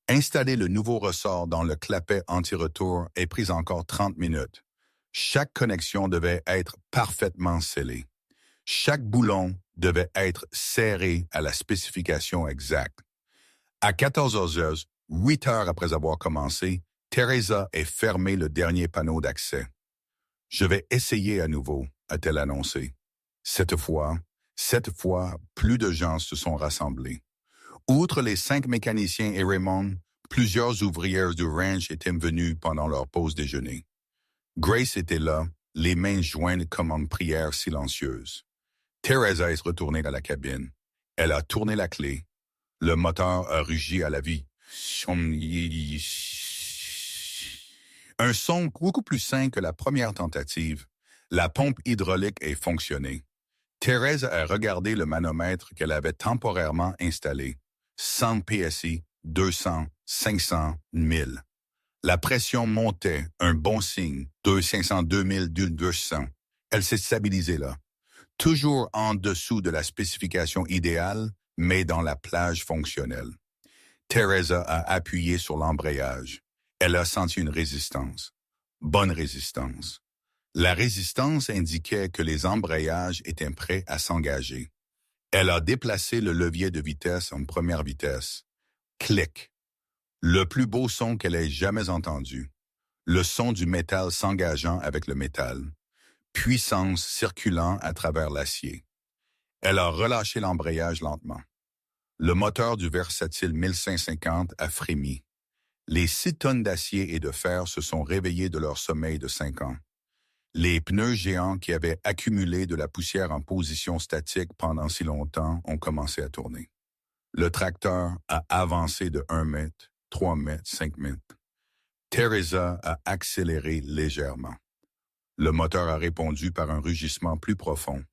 Installer le nouveau ressort dans le clapet anti-retour est pris encore 30 minutes. Chaque connexion devait être parfaitement scellée. Chaque boulon devait être serré à la spécification exacte. À 14h, 8 heures après avoir commencé, Teresa a fermé le dernier panneau d'accès. « Je vais essayer à nouveau », a-t-elle annoncé. Cette fois, plus de gens se sont rassemblés. Outre les 5 mécaniciens et Raymond, plusieurs ouvrières du ranch étaient venues pendant leur pause déjeuner. Grace était là, les mains jointes comme en prière silencieuse. Teresa est retournée dans la cabine. Elle a tourné la clé. Le moteur a rugi à la vie. Un son beaucoup plus sain que la première tentative. La pompe hydraulique a fonctionné. Thérèse a regardé le manomètre qu'elle avait temporairement installé. 100 PSI, 200, 500, 1000. La pression montait, un bon signe, 500, 2000, 200. Elle s'est stabilisée là. Toujours en dessous de la spécification idéale, mais dans la plage fonctionnelle. Teresa a appuyé sur l'embrayage. Elle a senti une résistance. Bonne résistance. La résistance indiquait que les embrayages étaient prêts à s'engager. Elle a déplacé le levier de vitesse en première vitesse. Clic. Le plus beau son qu'elle ait jamais entendu. Le son du métal s'engageant avec le métal. puissance circulant à travers l'acier. Elle a relâché l'embrayage lentement. Le moteur du Versatile 1550 a frémi. Les 6 tonnes d'acier et de fer se sont réveillés de leur sommeil de 5 ans. Les pneus géants qui avaient accumulé de la poussière en position statique pendant si longtemps ont commencé à tourner. Le tracteur a avancé de 1 mètre, 3 mètres, 5 mètres. Teresa a accéléré légèrement. Le moteur a répondu par un rugissement plus profond.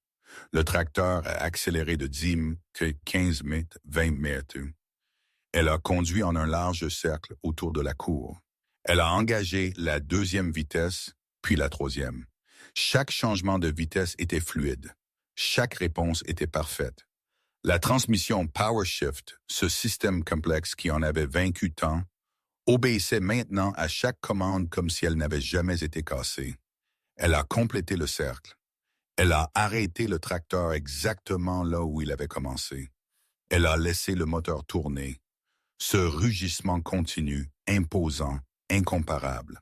Le tracteur a accéléré de 15 mètres, 20 mètres. Elle a conduit en un large cercle autour de la cour. Elle a engagé la 2e vitesse, puis la 3e. Chaque changement de vitesse était fluide. Chaque réponse était parfaite. La transmission PowerShift, ce système complexe qui en avait vaincu tant, obéissait maintenant à chaque commande comme si elle n'avait jamais été cassée. Elle a complété le cercle. Elle a arrêté le tracteur exactement là où il avait commencé. Elle a laissé le moteur tourner. Ce rugissement continu, imposant, incomparable.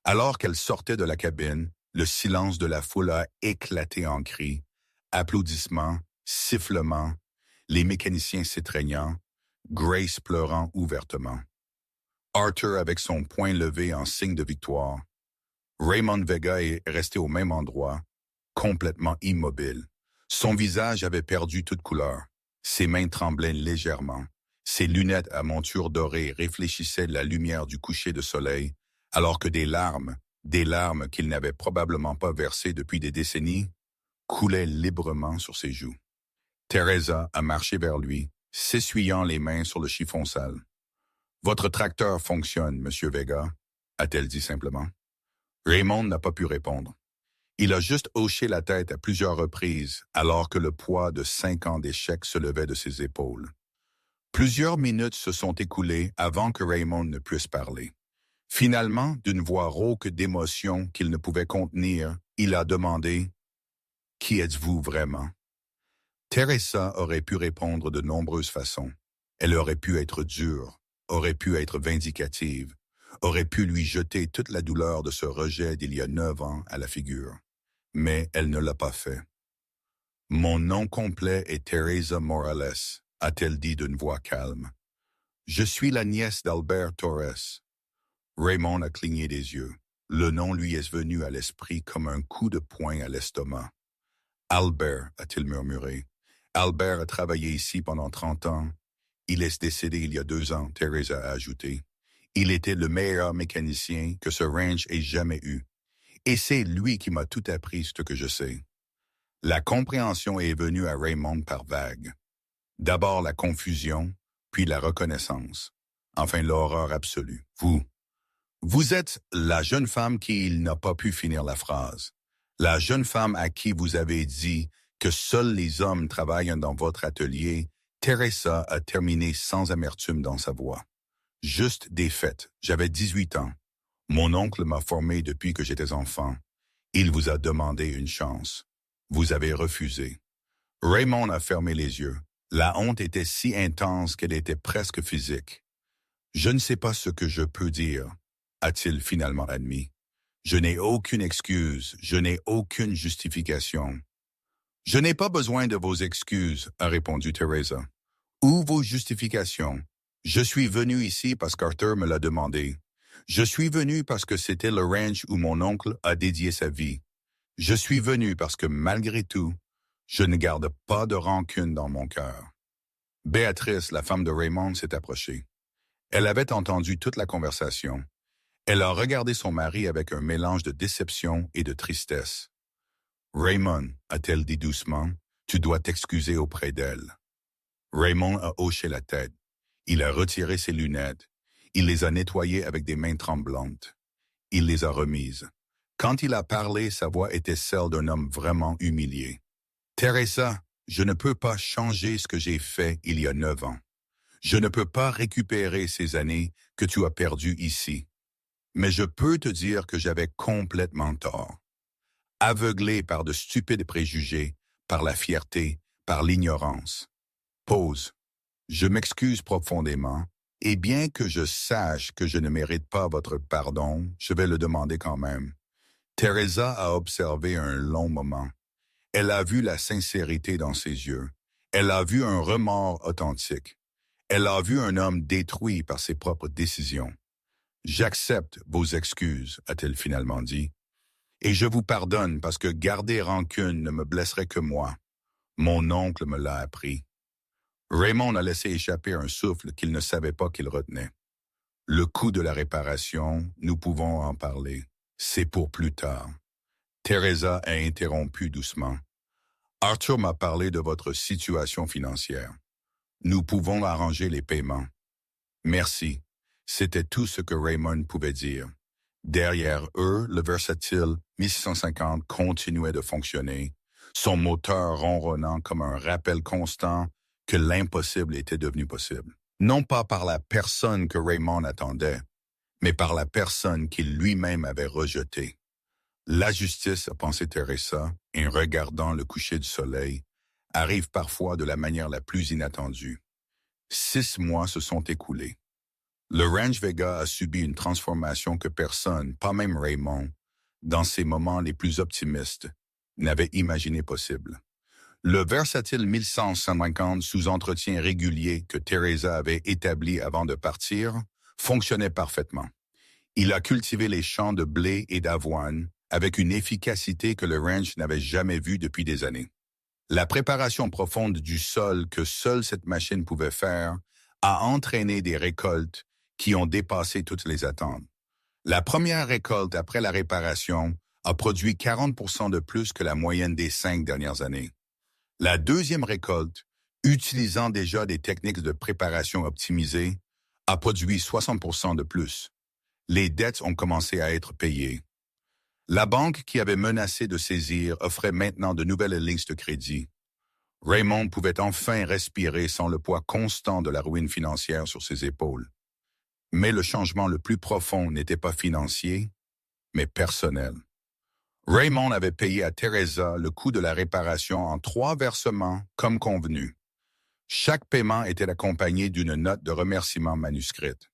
Alors qu'elle sortait de la cabine, le silence de la foule a éclaté en cris, applaudissements, sifflements, les mécaniciens s'étreignant, Grace pleurant ouvertement. Arthur avec son poing levé en signe de victoire. Raymond Vega est resté au même endroit, complètement immobile. Son visage avait perdu toute couleur. Ses mains tremblaient légèrement. Ses lunettes à monture dorée réfléchissaient la lumière du coucher de soleil, alors que des larmes qu'il n'avait probablement pas versées depuis des décennies, coulaient librement sur ses joues. Teresa a marché vers lui, s'essuyant les mains sur le chiffon sale. « Votre tracteur fonctionne, Monsieur Vega », a-t-elle dit simplement. Raymond n'a pas pu répondre. Il a juste hoché la tête à plusieurs reprises alors que le poids de 5 ans d'échecs se levait de ses épaules. Plusieurs minutes se sont écoulées avant que Raymond ne puisse parler. Finalement, d'une voix rauque d'émotion qu'il ne pouvait contenir, il a demandé « Qui êtes-vous vraiment ?» Teresa aurait pu répondre de nombreuses façons. Elle aurait pu être dure, aurait pu être vindicative, aurait pu lui jeter toute la douleur de ce rejet d'il y a 9 ans à la figure. Mais elle ne l'a pas fait. « Mon nom complet est Teresa Morales », a-t-elle dit d'une voix calme. « Je suis la nièce d'Albert Torres. » Raymond a cligné des yeux. Le nom lui est venu à l'esprit comme un coup de poing à l'estomac. « Albert », a-t-il murmuré. « Albert a travaillé ici pendant 30 ans. Il est décédé il y a 2 ans, Teresa a ajouté. Il était le meilleur mécanicien que ce ranch ait jamais eu. Et c'est lui qui m'a tout appris ce que je sais. » La compréhension est venue à Raymond par vagues. D'abord la confusion, puis la reconnaissance. Enfin l'horreur absolue. Vous êtes la jeune femme qui il n'a pas pu finir la phrase. La jeune femme à qui vous avez dit que seuls les hommes travaillent dans votre atelier. Teresa a terminé sans amertume dans sa voix. Juste des faits. J'avais 18 ans. Mon oncle m'a formé depuis que j'étais enfant. Il vous a demandé une chance. Vous avez refusé. Raymond a fermé les yeux. La honte était si intense qu'elle était presque physique. Je ne sais pas ce que je peux dire, a-t-il finalement admis. Je n'ai aucune excuse, je n'ai aucune justification. Je n'ai pas besoin de vos excuses, a répondu Teresa. Ou vos justifications. Je suis venu ici parce qu'Arthur me l'a demandé. Je suis venu parce que c'était le ranch où mon oncle a dédié sa vie. Je suis venu parce que malgré tout, je ne garde pas de rancune dans mon cœur. Béatrice, la femme de Raymond, s'est approchée. Elle avait entendu toute la conversation. Elle a regardé son mari avec un mélange de déception et de tristesse. « Raymond, a-t-elle dit doucement, tu dois t'excuser auprès d'elle. » Raymond a hoché la tête. Il a retiré ses lunettes. Il les a nettoyées avec des mains tremblantes. Il les a remises. Quand il a parlé, sa voix était celle d'un homme vraiment humilié. « Teresa, je ne peux pas changer ce que j'ai fait il y a 9 ans. Je ne peux pas récupérer ces années que tu as perdues ici. Mais je peux te dire que j'avais complètement tort. Aveuglé par de stupides préjugés, par la fierté, par l'ignorance. Pause. Je m'excuse profondément, et bien que je sache que je ne mérite pas votre pardon, je vais le demander quand même. Teresa a observé un long moment. Elle a vu la sincérité dans ses yeux. Elle a vu un remords authentique. Elle a vu un homme détruit par ses propres décisions. « J'accepte vos excuses », a-t-elle finalement dit. « Et je vous pardonne parce que garder rancune ne me blesserait que moi. Mon oncle me l'a appris. » Raymond a laissé échapper un souffle qu'il ne savait pas qu'il retenait. « Le coût de la réparation, nous pouvons en parler. C'est pour plus tard. » Teresa a interrompu doucement. « Arthur m'a parlé de votre situation financière. Nous pouvons arranger les paiements. » Merci. C'était tout ce que Raymond pouvait dire. Derrière eux, le Versatile 1650 continuait de fonctionner, son moteur ronronnant comme un rappel constant que l'impossible était devenu possible. Non pas par la personne que Raymond attendait, mais par la personne qu'il lui-même avait rejetée. La justice, a pensé Teresa, en regardant le coucher du soleil, arrive parfois de la manière la plus inattendue. 6 mois se sont écoulés. Le Ranch Vega a subi une transformation que personne, pas même Raymond, dans ses moments les plus optimistes, n'avait imaginé possible. Le Versatile 1150 sous entretien régulier que Teresa avait établi avant de partir fonctionnait parfaitement. Il a cultivé les champs de blé et d'avoine avec une efficacité que le ranch n'avait jamais vue depuis des années. La préparation profonde du sol que seule cette machine pouvait faire a entraîné des récoltes qui ont dépassé toutes les attentes. La première récolte après la réparation a produit 40% de plus que la moyenne des 5 dernières années. La deuxième récolte, utilisant déjà des techniques de préparation optimisées, a produit 60% de plus. Les dettes ont commencé à être payées. La banque qui avait menacé de saisir offrait maintenant de nouvelles lignes de crédit. Raymond pouvait enfin respirer sans le poids constant de la ruine financière sur ses épaules. Mais le changement le plus profond n'était pas financier, mais personnel. Raymond avait payé à Teresa le coût de la réparation en 3 versements comme convenu. Chaque paiement était accompagné d'une note de remerciement manuscrite.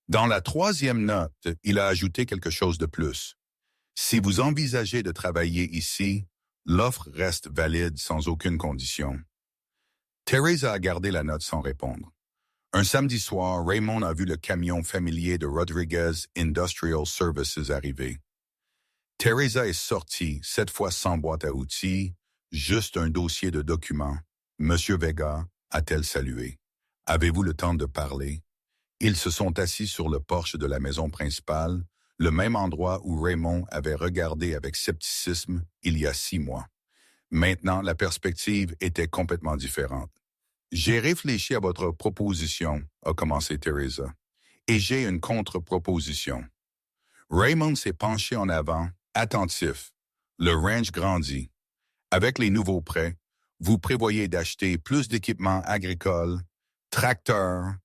Dans la 3e note, il a ajouté quelque chose de plus. Si vous envisagez de travailler ici, l'offre reste valide sans aucune condition. Teresa a gardé la note sans répondre. Un samedi soir, Raymond a vu le camion familier de Rodriguez Industrial Services arriver. Teresa est sortie, cette fois sans boîte à outils, juste un dossier de documents. « Monsieur Vega », a-t-elle salué. « Avez-vous le temps de parler ?» Ils se sont assis sur le porche de la maison principale, le même endroit où Raymond avait regardé avec scepticisme il y a 6 mois. Maintenant, la perspective était complètement différente. « J'ai réfléchi à votre proposition », a commencé Teresa, « et j'ai une contre-proposition. » Raymond s'est penché en avant, attentif. Le ranch grandit. Avec les nouveaux prêts, vous prévoyez d'acheter plus d'équipements agricoles, tracteurs,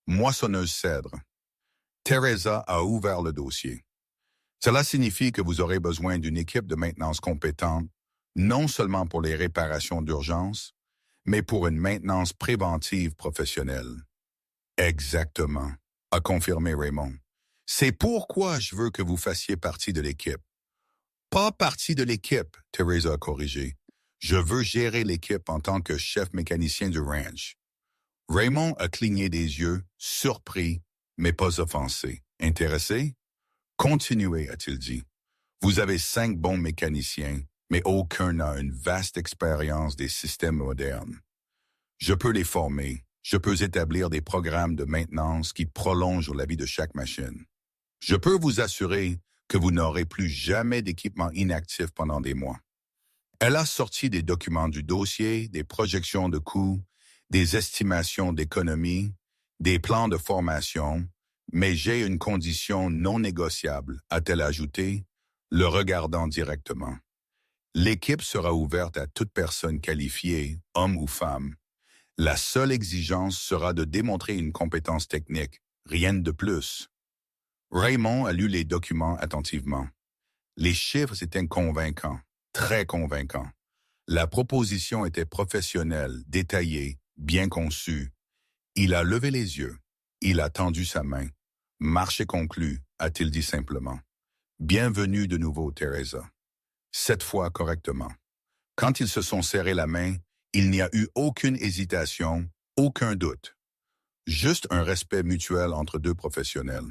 moissonneuses cèdres. Teresa a ouvert le dossier. Cela signifie que vous aurez besoin d'une équipe de maintenance compétente, non seulement pour les réparations d'urgence, mais pour une maintenance préventive professionnelle. Exactement, a confirmé Raymond. C'est pourquoi je veux que vous fassiez partie de l'équipe. Pas partie de l'équipe, Teresa a corrigé. Je veux gérer l'équipe en tant que chef mécanicien du ranch. Raymond a cligné des yeux, surpris, mais pas offensé. Intéressé? Continuez, a-t-il dit. Vous avez 5 bons mécaniciens, mais aucun n'a une vaste expérience des systèmes modernes. Je peux les former. Je peux établir des programmes de maintenance qui prolongent la vie de chaque machine. Je peux vous assurer que vous n'aurez plus jamais d'équipement inactif pendant des mois. Elle a sorti des documents du dossier, des projections de coûts, des estimations d'économie, des plans de formation, mais j'ai une condition non négociable, a-t-elle ajouté, le regardant directement. L'équipe sera ouverte à toute personne qualifiée, homme ou femme. La seule exigence sera de démontrer une compétence technique, rien de plus. Raymond a lu les documents attentivement. Les chiffres étaient convaincants, très convaincants. La proposition était professionnelle, détaillée, bien conçue. Il a levé les yeux. Il a tendu sa main. « Marché conclu », a-t-il dit simplement. Bienvenue de nouveau, Teresa. Cette fois correctement. Quand ils se sont serrés la main, il n'y a eu aucune hésitation, aucun doute. Juste un respect mutuel entre deux professionnels.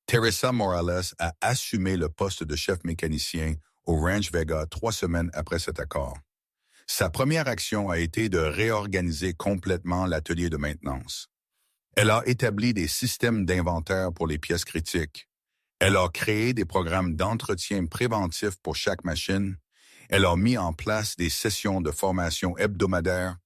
Teresa Morales a assumé le poste de chef mécanicien au Ranch Vega 3 semaines après cet accord. Sa première action a été de réorganiser complètement l'atelier de maintenance. Elle a établi des systèmes d'inventaire pour les pièces critiques. Elle a créé des programmes d'entretien préventif pour chaque machine. Elle a mis en place des sessions de formation hebdomadaires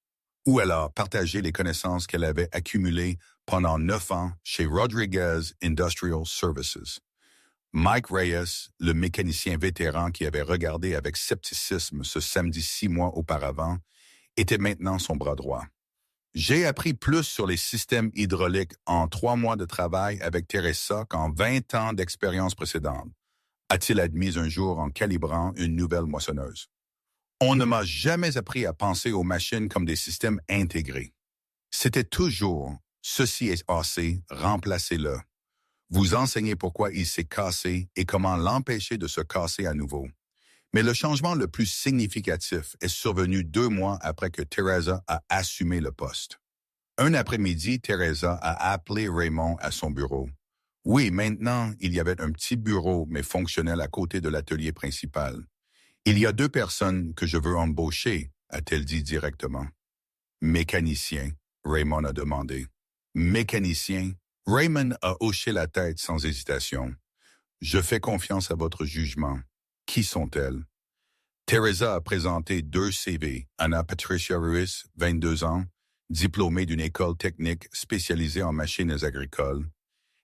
où elle a partagé les connaissances qu'elle avait accumulées pendant 9 ans chez Rodriguez Industrial Services. Mike Reyes, le mécanicien vétéran qui avait regardé avec scepticisme ce samedi 6 mois auparavant, était maintenant son bras droit. J'ai appris plus sur les systèmes hydrauliques en 3 mois de travail avec Teresa qu'en 20 ans d'expérience précédente, a-t-il admis un jour en calibrant une nouvelle moissonneuse. On ne m'a jamais appris à penser aux machines comme des systèmes intégrés. C'était toujours « ceci est cassé, remplacez-le ». Vous enseignez pourquoi il s'est cassé et comment l'empêcher de se casser à nouveau. Mais le changement le plus significatif est survenu 2 mois après que Teresa a assumé le poste. Un après-midi, Teresa a appelé Raymond à son bureau. Oui, maintenant, il y avait un petit bureau, mais fonctionnel à côté de l'atelier principal. Il y a 2 personnes que je veux embaucher, a-t-elle dit directement. Mécanicien, Raymond a demandé. Mécanicien, Raymond a hoché la tête sans hésitation. Je fais confiance à votre jugement. Qui sont-elles? Teresa a présenté 2 CV. Anna Patricia Ruiz, 22 ans, diplômée d'une école technique spécialisée en machines agricoles,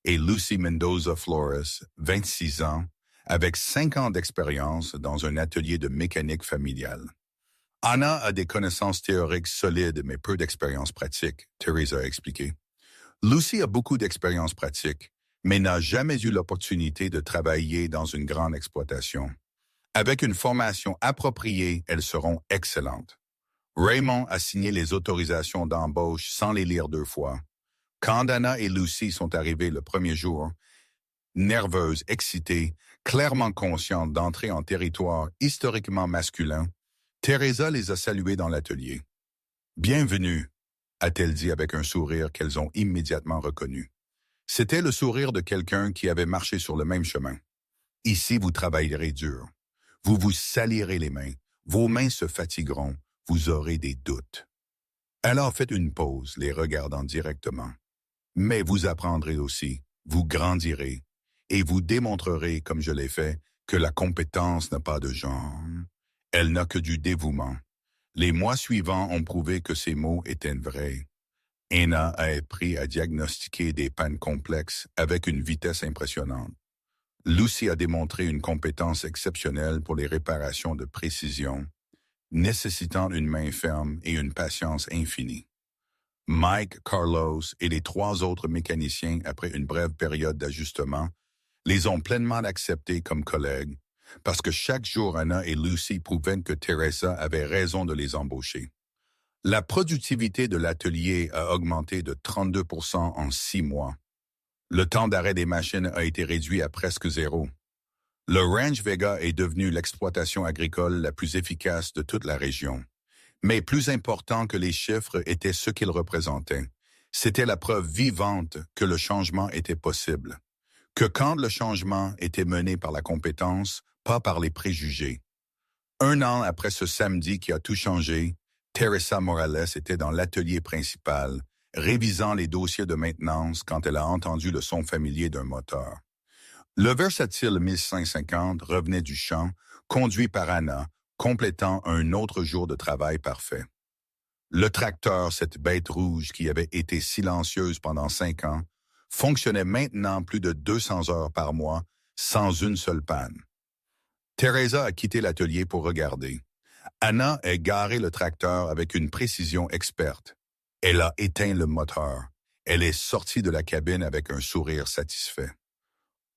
et Lucy Mendoza Flores, 26 ans, avec 5 ans d'expérience dans un atelier de mécanique familiale. Anna a des connaissances théoriques solides mais peu d'expérience pratique, Teresa a expliqué. Lucy a beaucoup d'expérience pratique, mais n'a jamais eu l'opportunité de travailler dans une grande exploitation. Avec une formation appropriée, elles seront excellentes. Raymond a signé les autorisations d'embauche sans les lire 2 fois. Quand Anna et Lucy sont arrivées le premier jour, nerveuses, excitées, clairement conscientes d'entrer en territoire historiquement masculin, Teresa les a saluées dans l'atelier. « Bienvenue », a-t-elle dit avec un sourire qu'elles ont immédiatement reconnu. C'était le sourire de quelqu'un qui avait marché sur le même chemin. « Ici, vous travaillerez dur. Vous vous salirez les mains. Vos mains se fatigueront. Vous aurez des doutes. » Elle a fait une pause, les regardant directement. « Mais vous apprendrez aussi, vous grandirez, et vous démontrerez, comme je l'ai fait, que la compétence n'a pas de genre. Elle n'a que du dévouement. » Les mois suivants ont prouvé que ces mots étaient vrais. Anna a appris à diagnostiquer des pannes complexes avec une vitesse impressionnante. Lucy a démontré une compétence exceptionnelle pour les réparations de précision, nécessitant une main ferme et une patience infinie. Mike, Carlos et les 3 autres mécaniciens, après une brève période d'ajustement, les ont pleinement acceptés comme collègues, parce que chaque jour, Anna et Lucy prouvaient que Teresa avait raison de les embaucher. La productivité de l'atelier a augmenté de 32% en 6 mois. Le temps d'arrêt des machines a été réduit à presque 0. Le Ranch Vega est devenu l'exploitation agricole la plus efficace de toute la région. Mais plus important que les chiffres était ce qu'ils représentaient. C'était la preuve vivante que le changement était possible. Que quand le changement était mené par la compétence, pas par les préjugés. 1 an après ce samedi qui a tout changé, Teresa Morales était dans l'atelier principal, révisant les dossiers de maintenance quand elle a entendu le son familier d'un moteur. Le versatile 1550 revenait du champ, conduit par Anna, complétant un autre jour de travail parfait. Le tracteur, cette bête rouge qui avait été silencieuse pendant 5 ans, fonctionnait maintenant plus de 200 heures par mois, sans une seule panne. Teresa a quitté l'atelier pour regarder. Anna a garé le tracteur avec une précision experte. Elle a éteint le moteur. Elle est sortie de la cabine avec un sourire satisfait.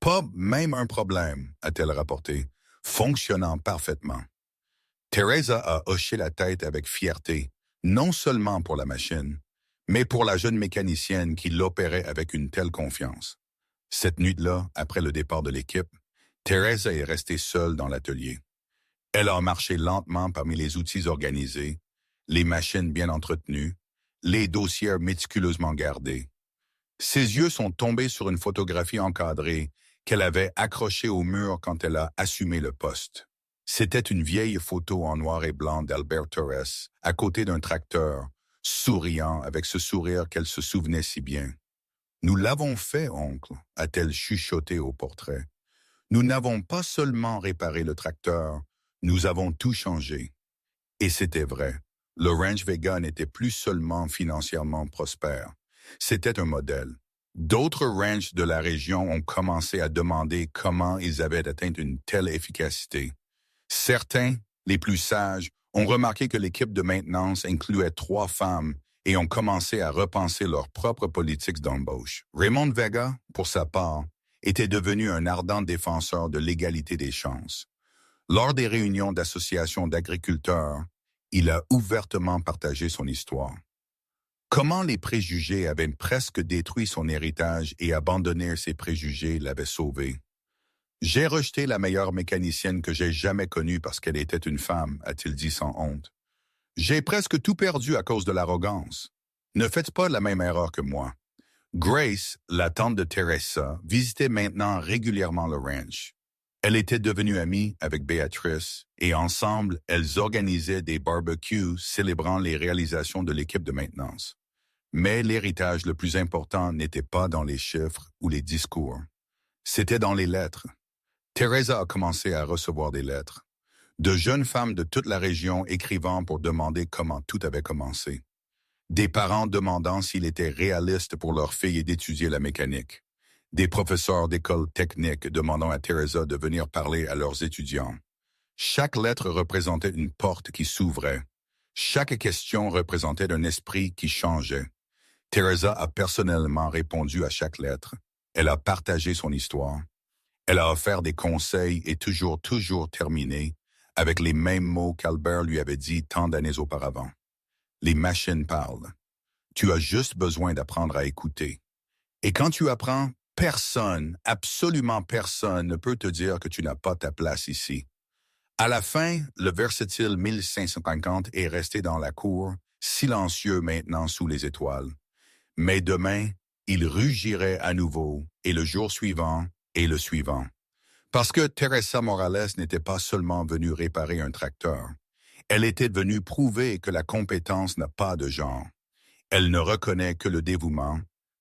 Pas même un problème, a-t-elle rapporté, fonctionnant parfaitement. Teresa a hoché la tête avec fierté, non seulement pour la machine, mais pour la jeune mécanicienne qui l'opérait avec une telle confiance. Cette nuit-là, après le départ de l'équipe, Teresa est restée seule dans l'atelier. Elle a marché lentement parmi les outils organisés, les machines bien entretenues, les dossiers méticuleusement gardés. Ses yeux sont tombés sur une photographie encadrée qu'elle avait accrochée au mur quand elle a assumé le poste. C'était une vieille photo en noir et blanc d'Albert Torres, à côté d'un tracteur, souriant avec ce sourire qu'elle se souvenait si bien. « Nous l'avons fait, oncle », a-t-elle chuchoté au portrait. « Nous n'avons pas seulement réparé le tracteur, nous avons tout changé. » Et c'était vrai. Le Ranch Vega n'était plus seulement financièrement prospère. C'était un modèle. D'autres ranchs de la région ont commencé à demander comment ils avaient atteint une telle efficacité. Certains, les plus sages, ont remarqué que l'équipe de maintenance incluait 3 femmes et ont commencé à repenser leur propre politique d'embauche. Raymond Vega, pour sa part, était devenu un ardent défenseur de l'égalité des chances. Lors des réunions d'associations d'agriculteurs, il a ouvertement partagé son histoire. Comment les préjugés avaient presque détruit son héritage et abandonner ses préjugés l'avaient sauvé. « J'ai rejeté la meilleure mécanicienne que j'ai jamais connue parce qu'elle était une femme », a-t-il dit sans honte. « J'ai presque tout perdu à cause de l'arrogance. Ne faites pas la même erreur que moi. » Grace, la tante de Teresa, visitait maintenant régulièrement le ranch. Elle était devenue amie avec Béatrice et ensemble, elles organisaient des barbecues célébrant les réalisations de l'équipe de maintenance. Mais l'héritage le plus important n'était pas dans les chiffres ou les discours. C'était dans les lettres. Teresa a commencé à recevoir des lettres. De jeunes femmes de toute la région écrivant pour demander comment tout avait commencé. Des parents demandant s'il était réaliste pour leur fille d'étudier la mécanique. Des professeurs d'école technique demandant à Teresa de venir parler à leurs étudiants. Chaque lettre représentait une porte qui s'ouvrait. Chaque question représentait un esprit qui changeait. Teresa a personnellement répondu à chaque lettre. Elle a partagé son histoire. Elle a offert des conseils et toujours terminé avec les mêmes mots qu'Albert lui avait dit tant d'années auparavant. Les machines parlent. Tu as juste besoin d'apprendre à écouter. Et quand tu apprends, personne, absolument personne ne peut te dire que tu n'as pas ta place ici. À la fin, le versatile 1550 est resté dans la cour, silencieux maintenant sous les étoiles. Mais demain, il rugirait à nouveau, et le jour suivant, et le suivant. Parce que Teresa Morales n'était pas seulement venue réparer un tracteur. Elle était venue prouver que la compétence n'a pas de genre. Elle ne reconnaît que le dévouement,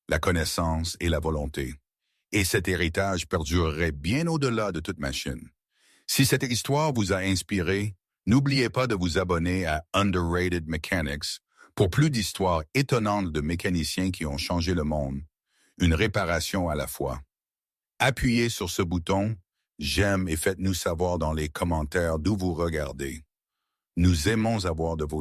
la connaissance et la volonté. Et cet héritage perdurerait bien au-delà de toute machine. Si cette histoire vous a inspiré, n'oubliez pas de vous abonner à Underrated Mechanics pour plus d'histoires étonnantes de mécaniciens qui ont changé le monde, une réparation à la fois. Appuyez sur ce bouton « J'aime » et faites-nous savoir dans les commentaires d'où vous regardez. Nous aimons avoir de vos nouvelles.